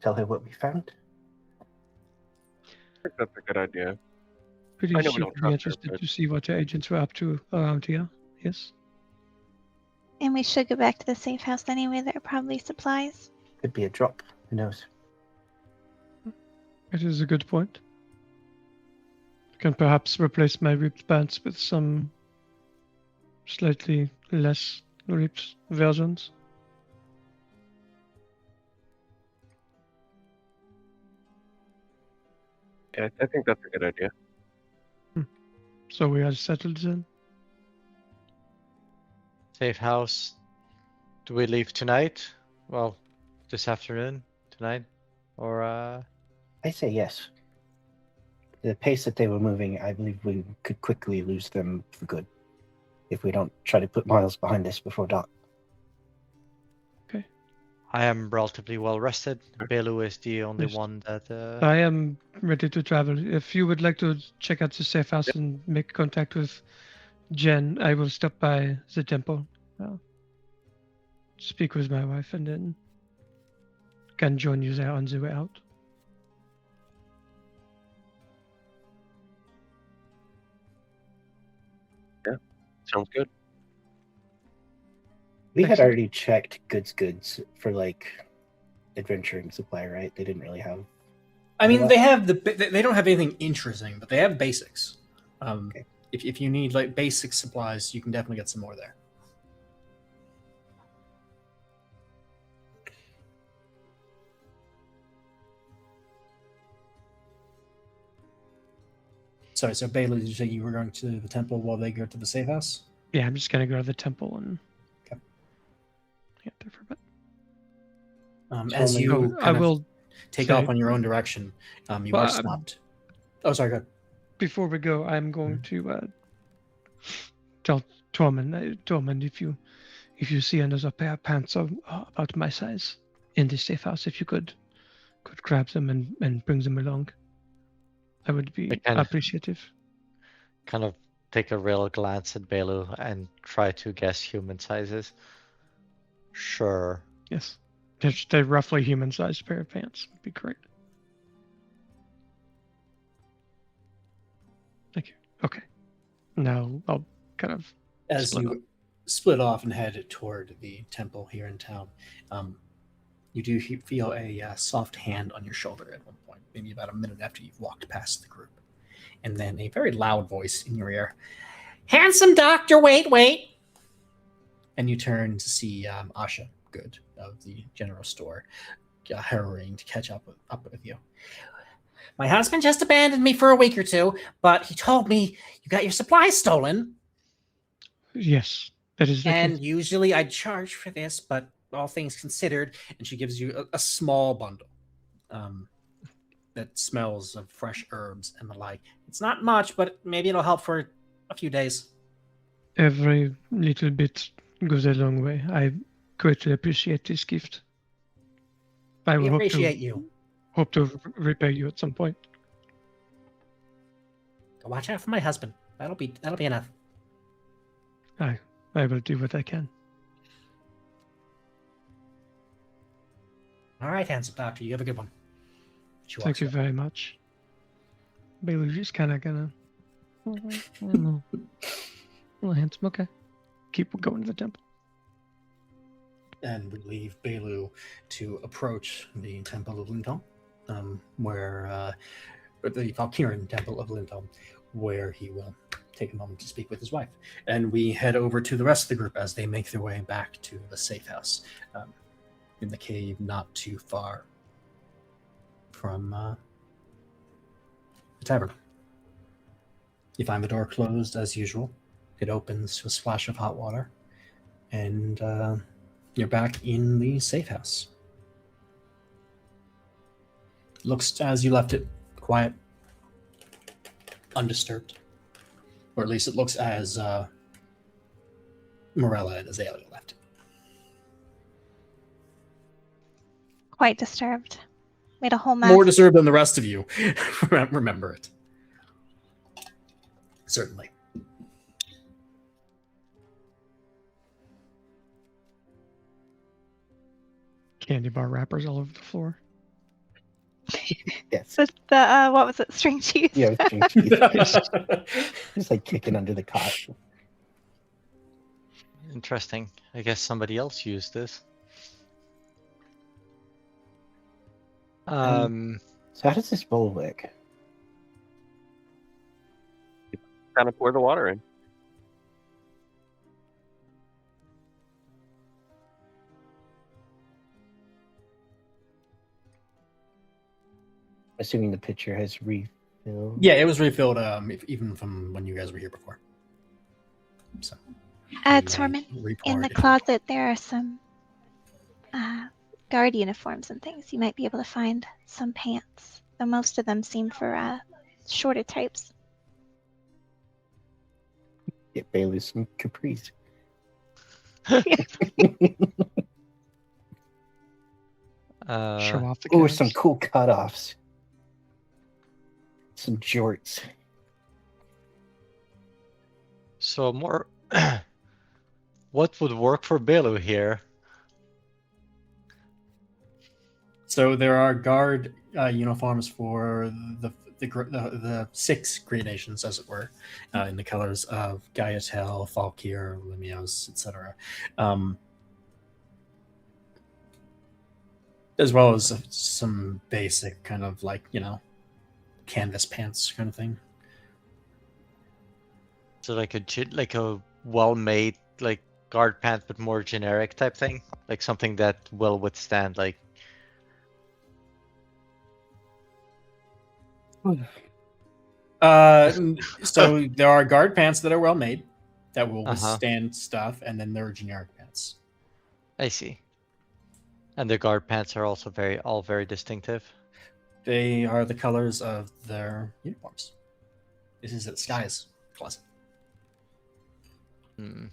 tell her what we found? I think that's a good idea. Pretty I know we sure don't would be trust her, interested but- to see what the agents were up to around here. Yes. And we should go back to the safe house anyway. There are probably supplies. Could be a drop. Who knows? It is a good point. Can perhaps replace my ripped pants with some slightly less ripped versions. Yeah, I think that's a good idea. So we are settled then. Safe house. Do we leave tonight? Well, this afternoon, tonight, or I say yes. The pace that they were moving, I believe we could quickly lose them for good if we don't try to put miles behind us before dark. I am relatively well rested. Belu is the only Yes. one that. I am ready to travel. If you would like to check out the safe house and make contact with Jen, I will stop by the temple. Speak with my wife and then can join you there on the way out. Sounds good. We had Excellent. already checked goods for like adventuring supply, right? They didn't really have. I mean, Well- they have they don't have anything interesting, but they have basics. Okay. If you need like basic supplies, you can definitely get some more there. Sorry, so Bailey, did you say you were going to the temple while they go to the safe house? Yeah, I'm just gonna go to the temple and Okay. get there for a bit. As Totally. you Oh, I kind of will take say- off on your own direction, you Well, are stopped. Oh, sorry, go ahead. before we go, I'm going to tell Tormund. Tormund, if you see another pair of pants about my size in the safe house, if you could grab them and bring them along, I would be I can. appreciative. kind of take a real glance at Belu and try to guess human sizes. Sure. Yes, they're roughly human-sized pair of pants. Would be great. Thank you. Okay. Now I'll kind of As split you up. split off and head toward the temple here in town, you do feel a soft hand on your shoulder at one point, maybe about a minute after you've walked past the group. And then a very loud voice in your ear. Handsome doctor, wait. and you turn to see Asha Good of the general store, hurrying to catch up with you. My husband just abandoned me for a week or two, but he told me you got your supplies stolen. Yes, that is the And case. usually I'd charge for this, but all things considered, and she gives you a small bundle that smells of fresh herbs and the like. It's not much, but maybe it'll help for a few days. Every little bit goes a long way. I greatly appreciate this gift. I We will appreciate you. hope to repay you at some point. Watch out for my husband. That'll be enough. I will do what I can. All right, handsome doctor. You have a good one. She Thank walks you away. very much. Bailey's just kind of gonna. I don't know. Well, handsome. Okay. Keep going to the temple. And we leave Belu to approach the Temple of Lindholm, where the Valkyrian Temple of Lindholm, where he will take a moment to speak with his wife. And we head over to the rest of the group as they make their way back to the safe house in the cave, not too far from the tavern. You find the door closed as usual. It opens to a splash of hot water, and you're back in the safe house. Looks as you left it, quiet, undisturbed. Or at least it looks as Morella and Azalea left it. Quite disturbed. Made a whole mess. More disturbed than the rest of you. Remember it. Certainly. Candy bar wrappers all over the floor. Yes. The what was it? String cheese. Yeah, with string cheese. Just like kicking under the cot. Interesting. I guess somebody else used this. So how does this bowl work? Kind of pour the water in. Assuming the pitcher has refilled. Yeah, it was refilled even from when you guys were here before. So, Torment, re-pour in the it. closet there are some guard uniforms and things. You might be able to find some pants, though most of them seem for shorter types. Get Bailey some capris. Show off the Oh, calves. some cool cutoffs. Some jorts. So more, what would work for Belu here? So there are guard uniforms for the 6 Great Nations, as it were, in the colors of Gaiatel, Falkir, Limios, etc. As well as some basic kind of canvas pants kind of thing. So like a well-made guard pants, but more generic type thing, like something that will withstand So there are guard pants that are well made that will Uh-huh. withstand stuff, and then there are generic pants. I see. And the guard pants are also all very distinctive. They are the colors of their uniforms. This is at Sky's closet. Hmm.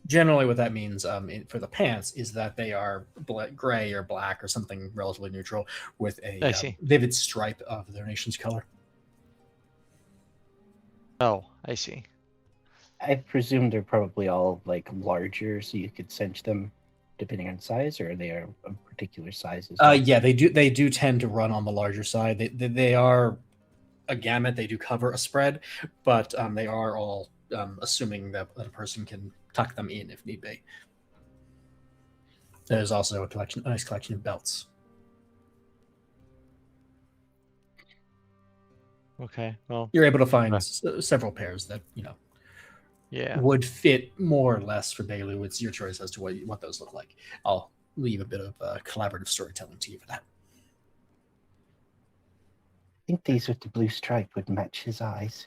Generally, what that means for the pants is that they are gray or black or something relatively neutral with I a see. vivid stripe of their nation's color. Oh, I see. I presume they're probably all larger, so you could cinch them depending on size, or they are of particular sizes. Yeah, they do tend to run on the larger side. They are a gamut. They do cover a spread, but they are all assuming that a person can tuck them in if need be. There's also a nice collection of belts. Okay, well, You're able to find Okay. several pairs that yeah. would fit more or less for Bailu. It's your choice as to what those look like. I'll leave a bit of collaborative storytelling to you for that. I think these with the blue stripe would match his eyes.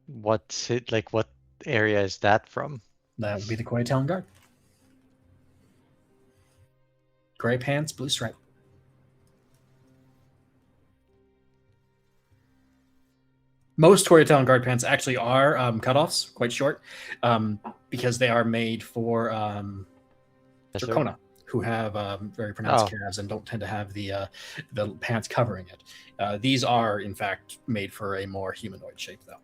What's it like? What area is that from? That would be the Koyatown Guard. Gray pants, blue stripe. Most Koyatown Guard pants actually are cutoffs, quite short, because they are made for Yes, sir. Dracona, who have very pronounced Oh. calves and don't tend to have the pants covering it. These are, in fact, made for a more humanoid shape, though.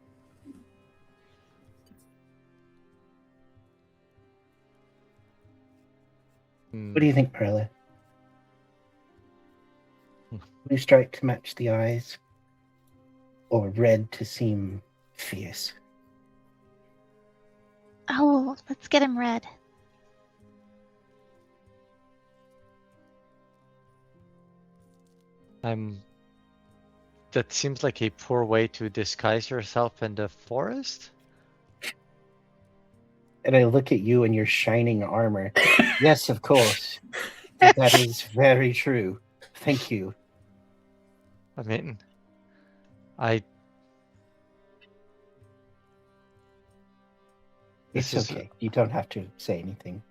What do you think, Perla? Hmm. Blue stripe to match the eyes, or red to seem fierce? Oh, let's get him red. That seems like a poor way to disguise yourself in the forest. And I look at you and your shining armor. Yes, of course. That is very true. Thank you. I mean, It's This is- okay. You don't have to say anything.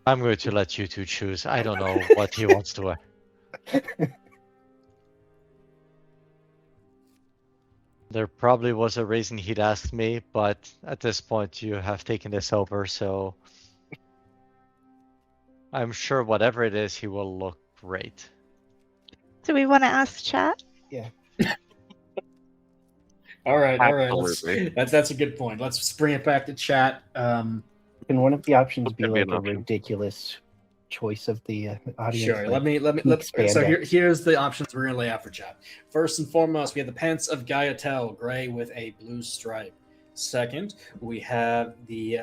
I'm going to let you two choose. I don't know what he wants to wear. There probably was a reason he'd asked me, but at this point you have taken this over, so I'm sure whatever it is, he will look great. Do we want to ask chat? All right. Absolutely. That's a good point. Let's bring it back to chat. Can one of the options be Could be like an a option. ridiculous choice of the audience? Sure. Like, Let expand so it. here's the options we're gonna lay out for chat. First and foremost, we have the pants of Gaiatel, gray with a blue stripe. Second, we have the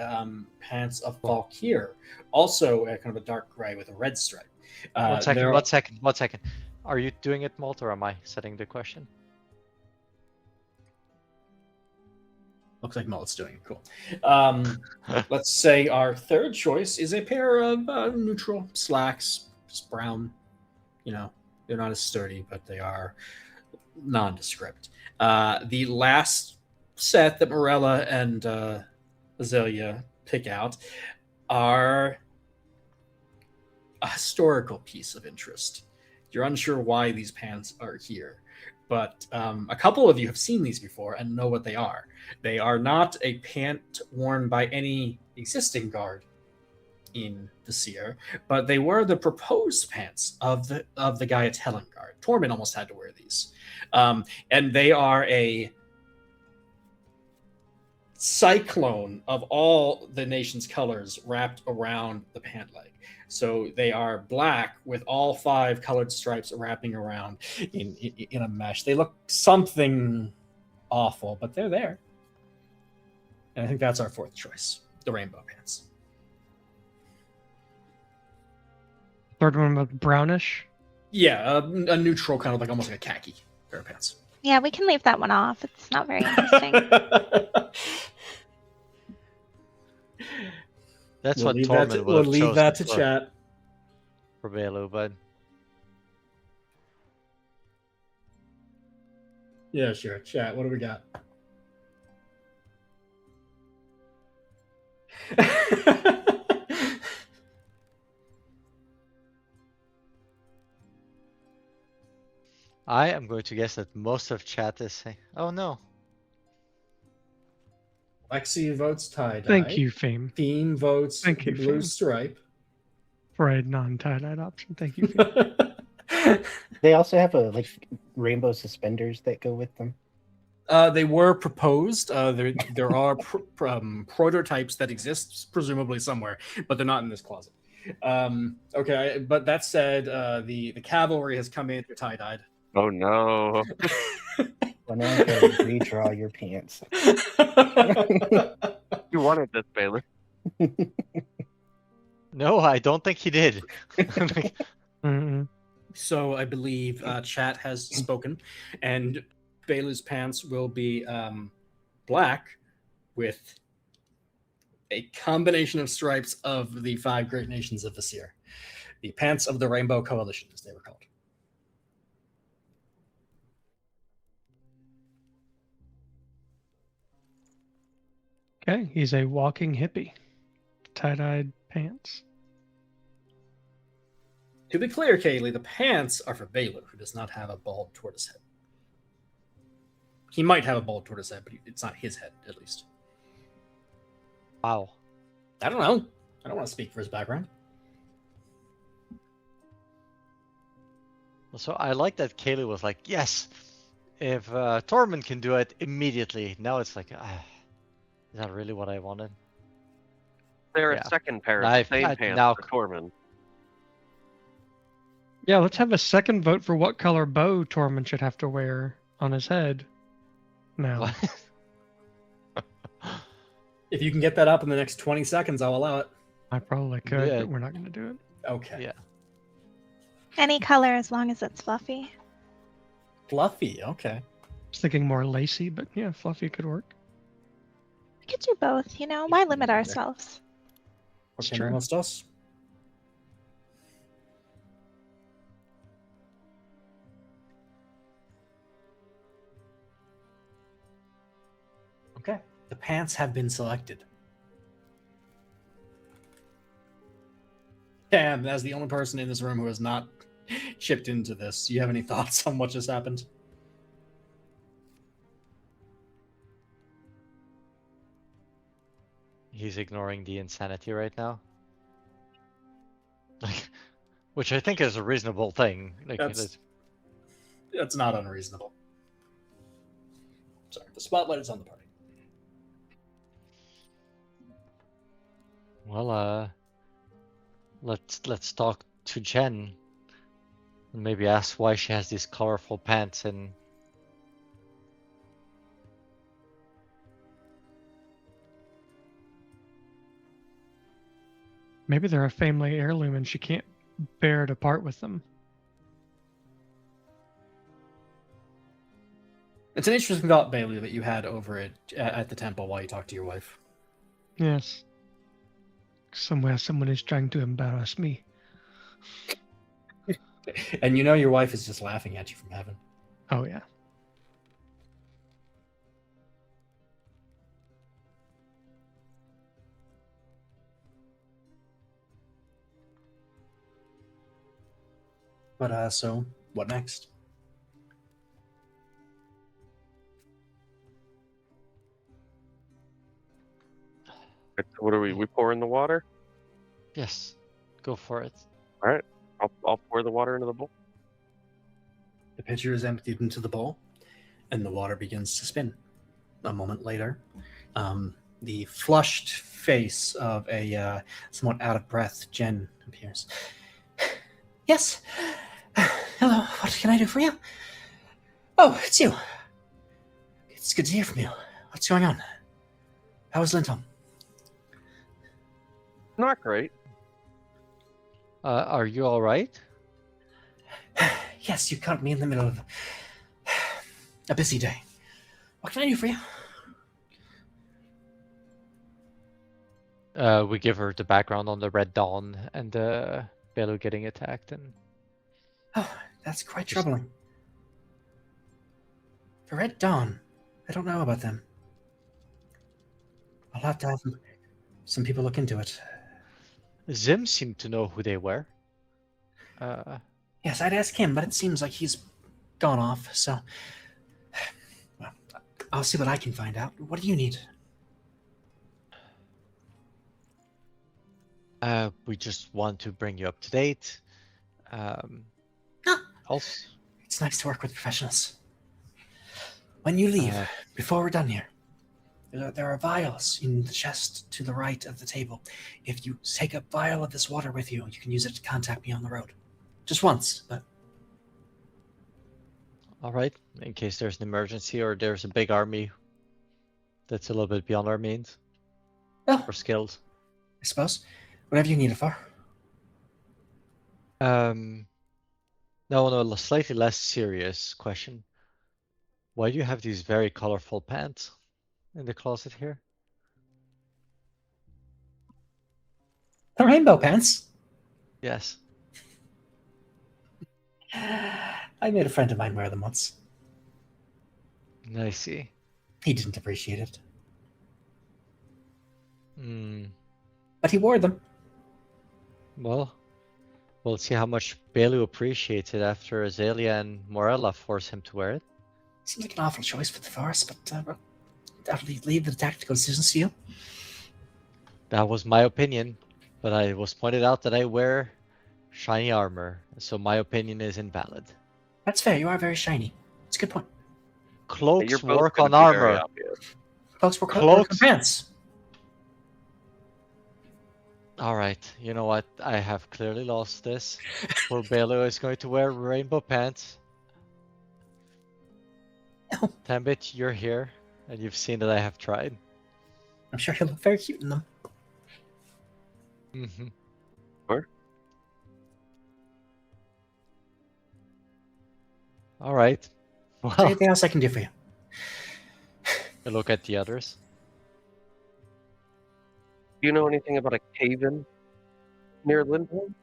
pants of Valkyr, also kind of a dark gray with a red stripe. One second, there- one second. Are you doing it, Molt, or am I setting the question? Looks like Mullet's doing it. Cool. Let's say our third choice is a pair of neutral slacks, just brown. They're not as sturdy, but they are nondescript. The last set that Morella and Azalea pick out are a historical piece of interest. You're unsure why these pants are here, but a couple of you have seen these before and know what they are. They are not a pant worn by any existing guard in Vesir, but they were the proposed pants of the Gaiatellan guard. Tormund almost had to wear these, and they are a cyclone of all the nation's colors wrapped around the pant leg. So they are black with all 5 colored stripes wrapping around in a mesh. They look something awful, but they're there. And I think that's our fourth choice, the rainbow pants. Third one was brownish. Yeah, a neutral kind of like almost like a khaki pair of pants. Yeah, we can leave that one off. It's not very interesting. That's We'll what leave Tormund that to, would we'll have leave chosen that to for- chat. for Bailu, but Yeah, sure. Chat, what do we got? I am going to guess that most of chat is saying, "Oh no." Lexi votes tie-dye. Thank you, Fame, Theme votes Thank the you, blue Finn. stripe. for a non-tie-dyed option. Thank you, Fame. They also have like rainbow suspenders that go with them. They were proposed. There are prototypes that exist, presumably somewhere, but they're not in this closet. Okay, but that said, the cavalry has come in tie-dyed. Oh no. Well, now I'm going to redraw your pants. You wanted this, Baylor. No, I don't think he did. Mm-mm. So I believe chat has spoken, and Bailu's pants will be black with a combination of stripes of the 5 great nations of Vesir. The pants of the Rainbow Coalition, as they were called. Okay, he's a walking hippie. Tie-dyed pants. To be clear, Kaylee, the pants are for Bailu, who does not have a bald tortoise head. He might have a bald tortoise head, but it's not his head, at least. Wow. I don't know. I don't want to speak for his background. So I like that Kaylee was like, yes, if Tormund can do it immediately. Now it's like, is that really what I wanted? They're Yeah. a second pair of I- the same I- pants now- for Tormund. Yeah, let's have a second vote for what color bow Tormund should have to wear on his head. Now, What? If you can get that up in the next 20 seconds, I'll allow it. I probably could, Yeah. but we're not going to do it. Okay. Yeah. Any color as long as it's fluffy. Fluffy, okay. I was thinking more lacy, but yeah, fluffy could work. We could do both, you know? Why limit ourselves? It's Okay, true. almost us. Okay, the pants have been selected. Tam, as the only person in this room who has not chipped into this, do you have any thoughts on what just happened? He's ignoring the insanity right now. Like, which I think is a reasonable thing. Like, That's not unreasonable. Sorry, the spotlight is on the party. well, let's talk to Jen and maybe ask why she has these colorful pants and Maybe they're a family heirloom and she can't bear to part with them. It's an interesting thought, Bailey, that you had over at the temple while you talked to your wife. Yes. Somewhere someone is trying to embarrass me. And you know your wife is just laughing at you from heaven. Oh, yeah. But so what next? What are we? We pour in the water. yes, go for it. I'll pour the water into the bowl. The pitcher is emptied into the bowl, and the water begins to spin. A moment later, the flushed face of a somewhat out of breath Jen appears. Yes. Hello. What can I do for you? Oh, it's you. It's good to hear from you. What's going on? How is Linton? Not great. Are you all right? Yes, you caught me in the middle of a busy day. What can I do for you? We give her the background on the Red Dawn and Bello getting attacked and Oh, that's quite troubling. The Red Dawn. I don't know about them. I'll have to have some people look into it. Zim seemed to know who they were. Yes, I'd ask him, but it seems like he's gone off, so... Well, I'll see what I can find out. What do you need? We just want to bring you up to date. Also, It's nice to work with professionals. When you leave, before we're done here, there are vials in the chest to the right of the table. If you take a vial of this water with you, you can use it to contact me on the road. Just once, but... all right, in case there's an emergency or there's a big army that's a little bit beyond our means Oh, or skills. I suppose. Whatever you need it for. No, a slightly less serious question. Why do you have these very colorful pants in the closet here? The rainbow pants. Yes. I made a friend of mine wear them once. I see. He didn't appreciate it, Hmm. but he wore them. Well, we'll see how much Belu appreciates it after Azalea and Morella force him to wear it. Seems like an awful choice for the force, but well, I'll leave the tactical decisions to you. That was my opinion, but I was pointed out that I wear shiny armor, so my opinion is invalid. That's fair. You are very shiny. It's a good point. Cloaks You're both work gonna on be very armor. obvious. Folks, we're Cloaks. pants. All right, you know what? I have clearly lost this. Poor Belu is going to wear rainbow pants. No. Tambit, you're here, and you've seen that I have tried. I'm sure he'll look very cute in them. Mm-hmm. Sure. All right. Well, Anything else I can do for you? I look at the others. Do you know anything about a cave-in near Lindholm?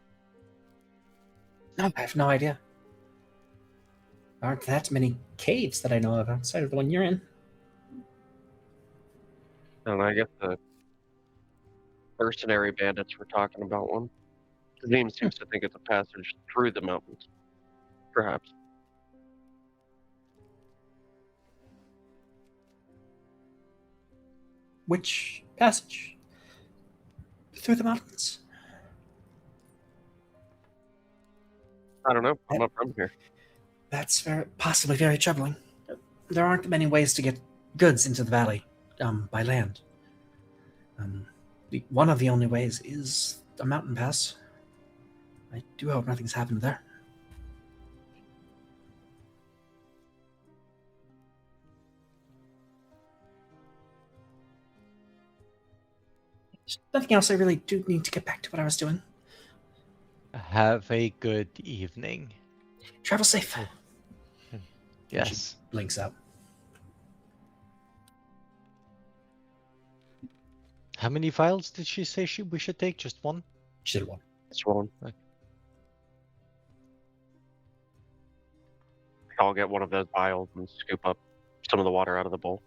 No, I have no idea. There aren't that many caves that I know of outside of the one you're in. And I guess the mercenary bandits were talking about one. Zim seems to think it's a passage through the mountains. Perhaps. Which passage? Through the mountains? I don't know. I'm not from here. That's possibly very troubling. There aren't many ways to get goods into the valley by land. One of the only ways is a mountain pass. I do hope nothing's happened there. There's nothing else. I really do need to get back to what I was doing. Have a good evening. Travel safe. Yes. Blinks out. How many vials did she say we should take? Just one? She did one. That's one. Okay. I'll get one of those vials and scoop up some of the water out of the bowl.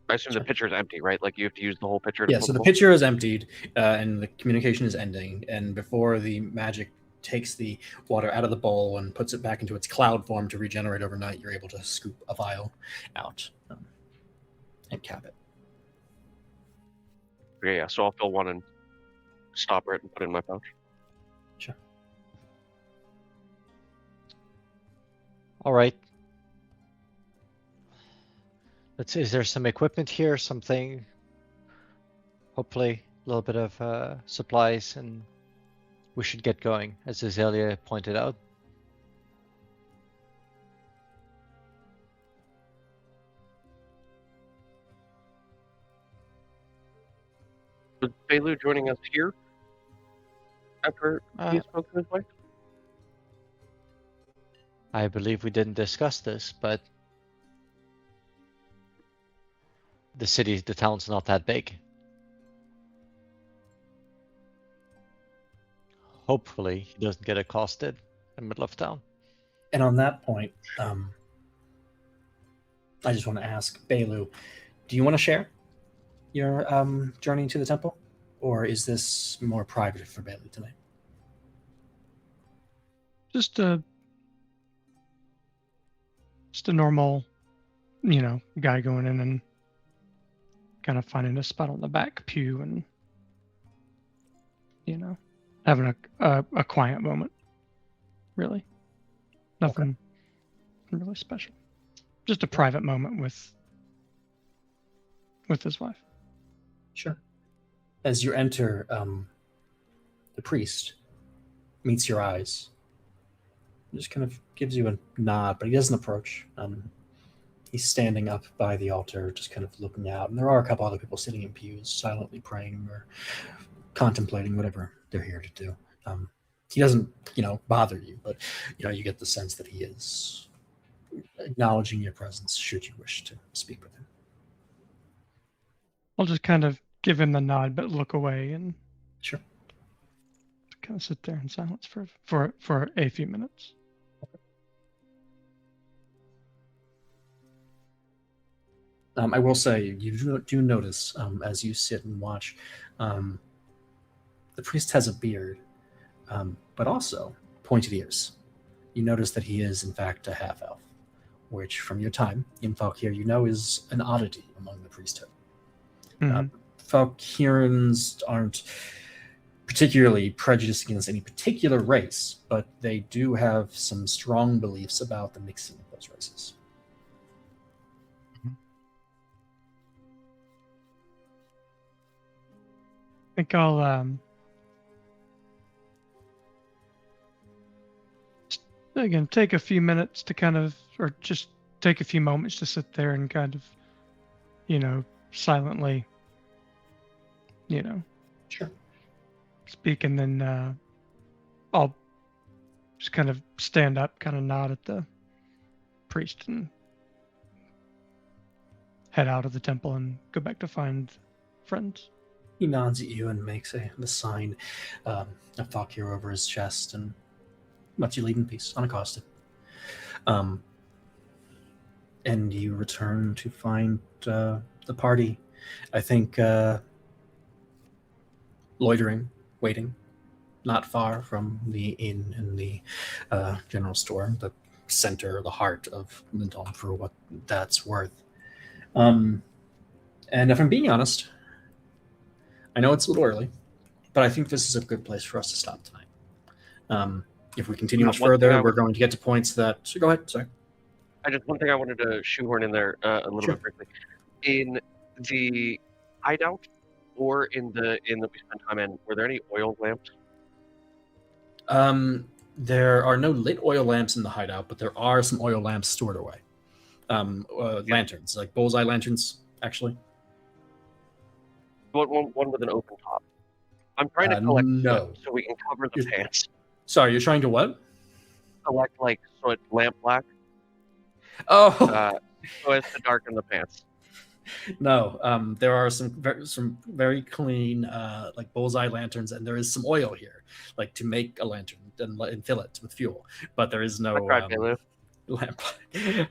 I assume Sure. the pitcher's empty, right? Like you have to use the whole pitcher to Yeah, fill so the bowl? pitcher is emptied, and the communication is ending. And before the magic takes the water out of the bowl and puts it back into its cloud form to regenerate overnight, you're able to scoop a vial out and cap it. Okay, yeah, so I'll fill one and stopper it and put it in my pouch. Sure. All right. Let's see, is there some equipment here? Something? Hopefully, a little bit of supplies, and we should get going, as Azalea pointed out. Was Belu joining us here after he spoke to his wife? I believe we didn't discuss this, but the town's not that big. Hopefully, he doesn't get accosted in the middle of town. And on that point, I just want to ask Belu, do you want to share your journey to the temple, or is this more private for Belu tonight? Just a normal, guy going in and kind of finding a spot on the back pew and, having a quiet moment. Really, nothing really special. Just a private moment with his wife. Sure. As you enter, the priest meets your eyes. Just kind of gives you a nod, but he doesn't approach. He's standing up by the altar, just kind of looking out. And there are a couple other people sitting in pews, silently praying or contemplating whatever they're here to do. he doesn't, bother you, but you get the sense that he is acknowledging your presence should you wish to speak with him. I'll just kind of give him the nod, but look away and Sure. kind of sit there in silence for a few minutes. I will say, you do notice as you sit and watch, the priest has a beard, but also pointed ears. You notice that he is, in fact, a half-elf, which, from your time in Valkyr, is an oddity among the priesthood. Valkyrians aren't particularly prejudiced against any particular race, but they do have some strong beliefs about the mixing of those races. I think I'll again take a few minutes to kind of, or just take a few moments to sit there and kind of, silently, Sure. speak, and then I'll just kind of stand up, kind of nod at the priest, and head out of the temple and go back to find friends. He nods at you and makes the sign of Valkyr over his chest and lets you leave in peace, unaccosted. And you return to find the party, I think, loitering, waiting, not far from the inn and the general store, the center, the heart of Lindholm, for what that's worth. And if I'm being honest, I know it's a little early, but I think this is a good place for us to stop tonight. If we continue much further, we're going to get to points that... So go ahead, sorry. One thing I wanted to shoehorn in there a little Sure. bit briefly. In the hideout, or in the inn that we spent time in, were there any oil lamps? There are no lit oil lamps in the hideout, but there are some oil lamps stored away. Lanterns, like bullseye lanterns, actually. One with an open top. I'm trying to collect no. soot so we can cover the pants. Sorry, you're trying to what? Collect soot, lamp black, Oh, so as to darken the pants. no. There are some very clean bullseye lanterns, and there is some oil here, to make a lantern and fill it with fuel. But there is no lamp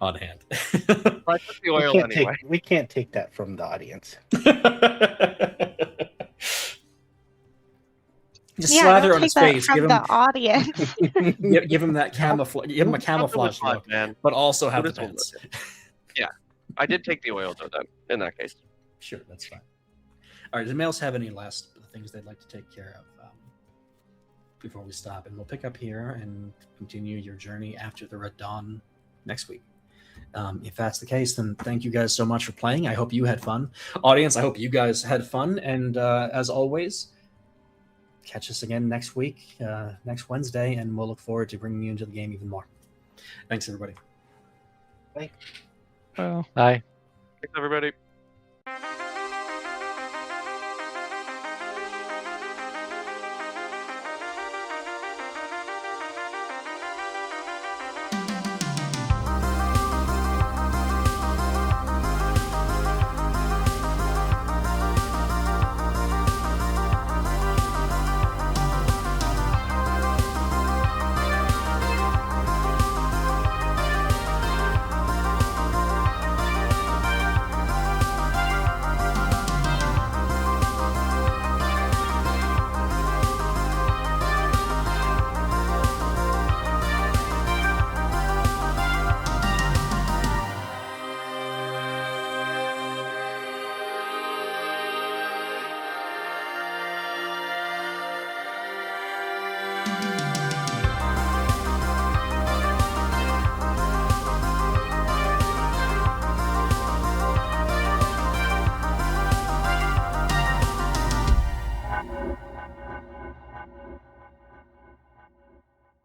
on hand. I took the oil anyway. We can't take that from the audience. Just slather don't on his take that face. from Give him, the audience. give him that camouflage. Give him a camouflage look, man. but also have the What is pants. Yeah, I did take the oil though. Then, in that case, Sure, that's fine. All right. Does males have any last things they'd like to take care of before we stop? And we'll pick up here and continue your journey after the Red Dawn next week. If that's the case, then thank you guys so much for playing. I hope you had fun. Audience, I hope you guys had fun. And as always, catch us again next week, next Wednesday, and we'll look forward to bringing you into the game even more. Thanks, everybody. Bye. Well, Bye. thanks everybody.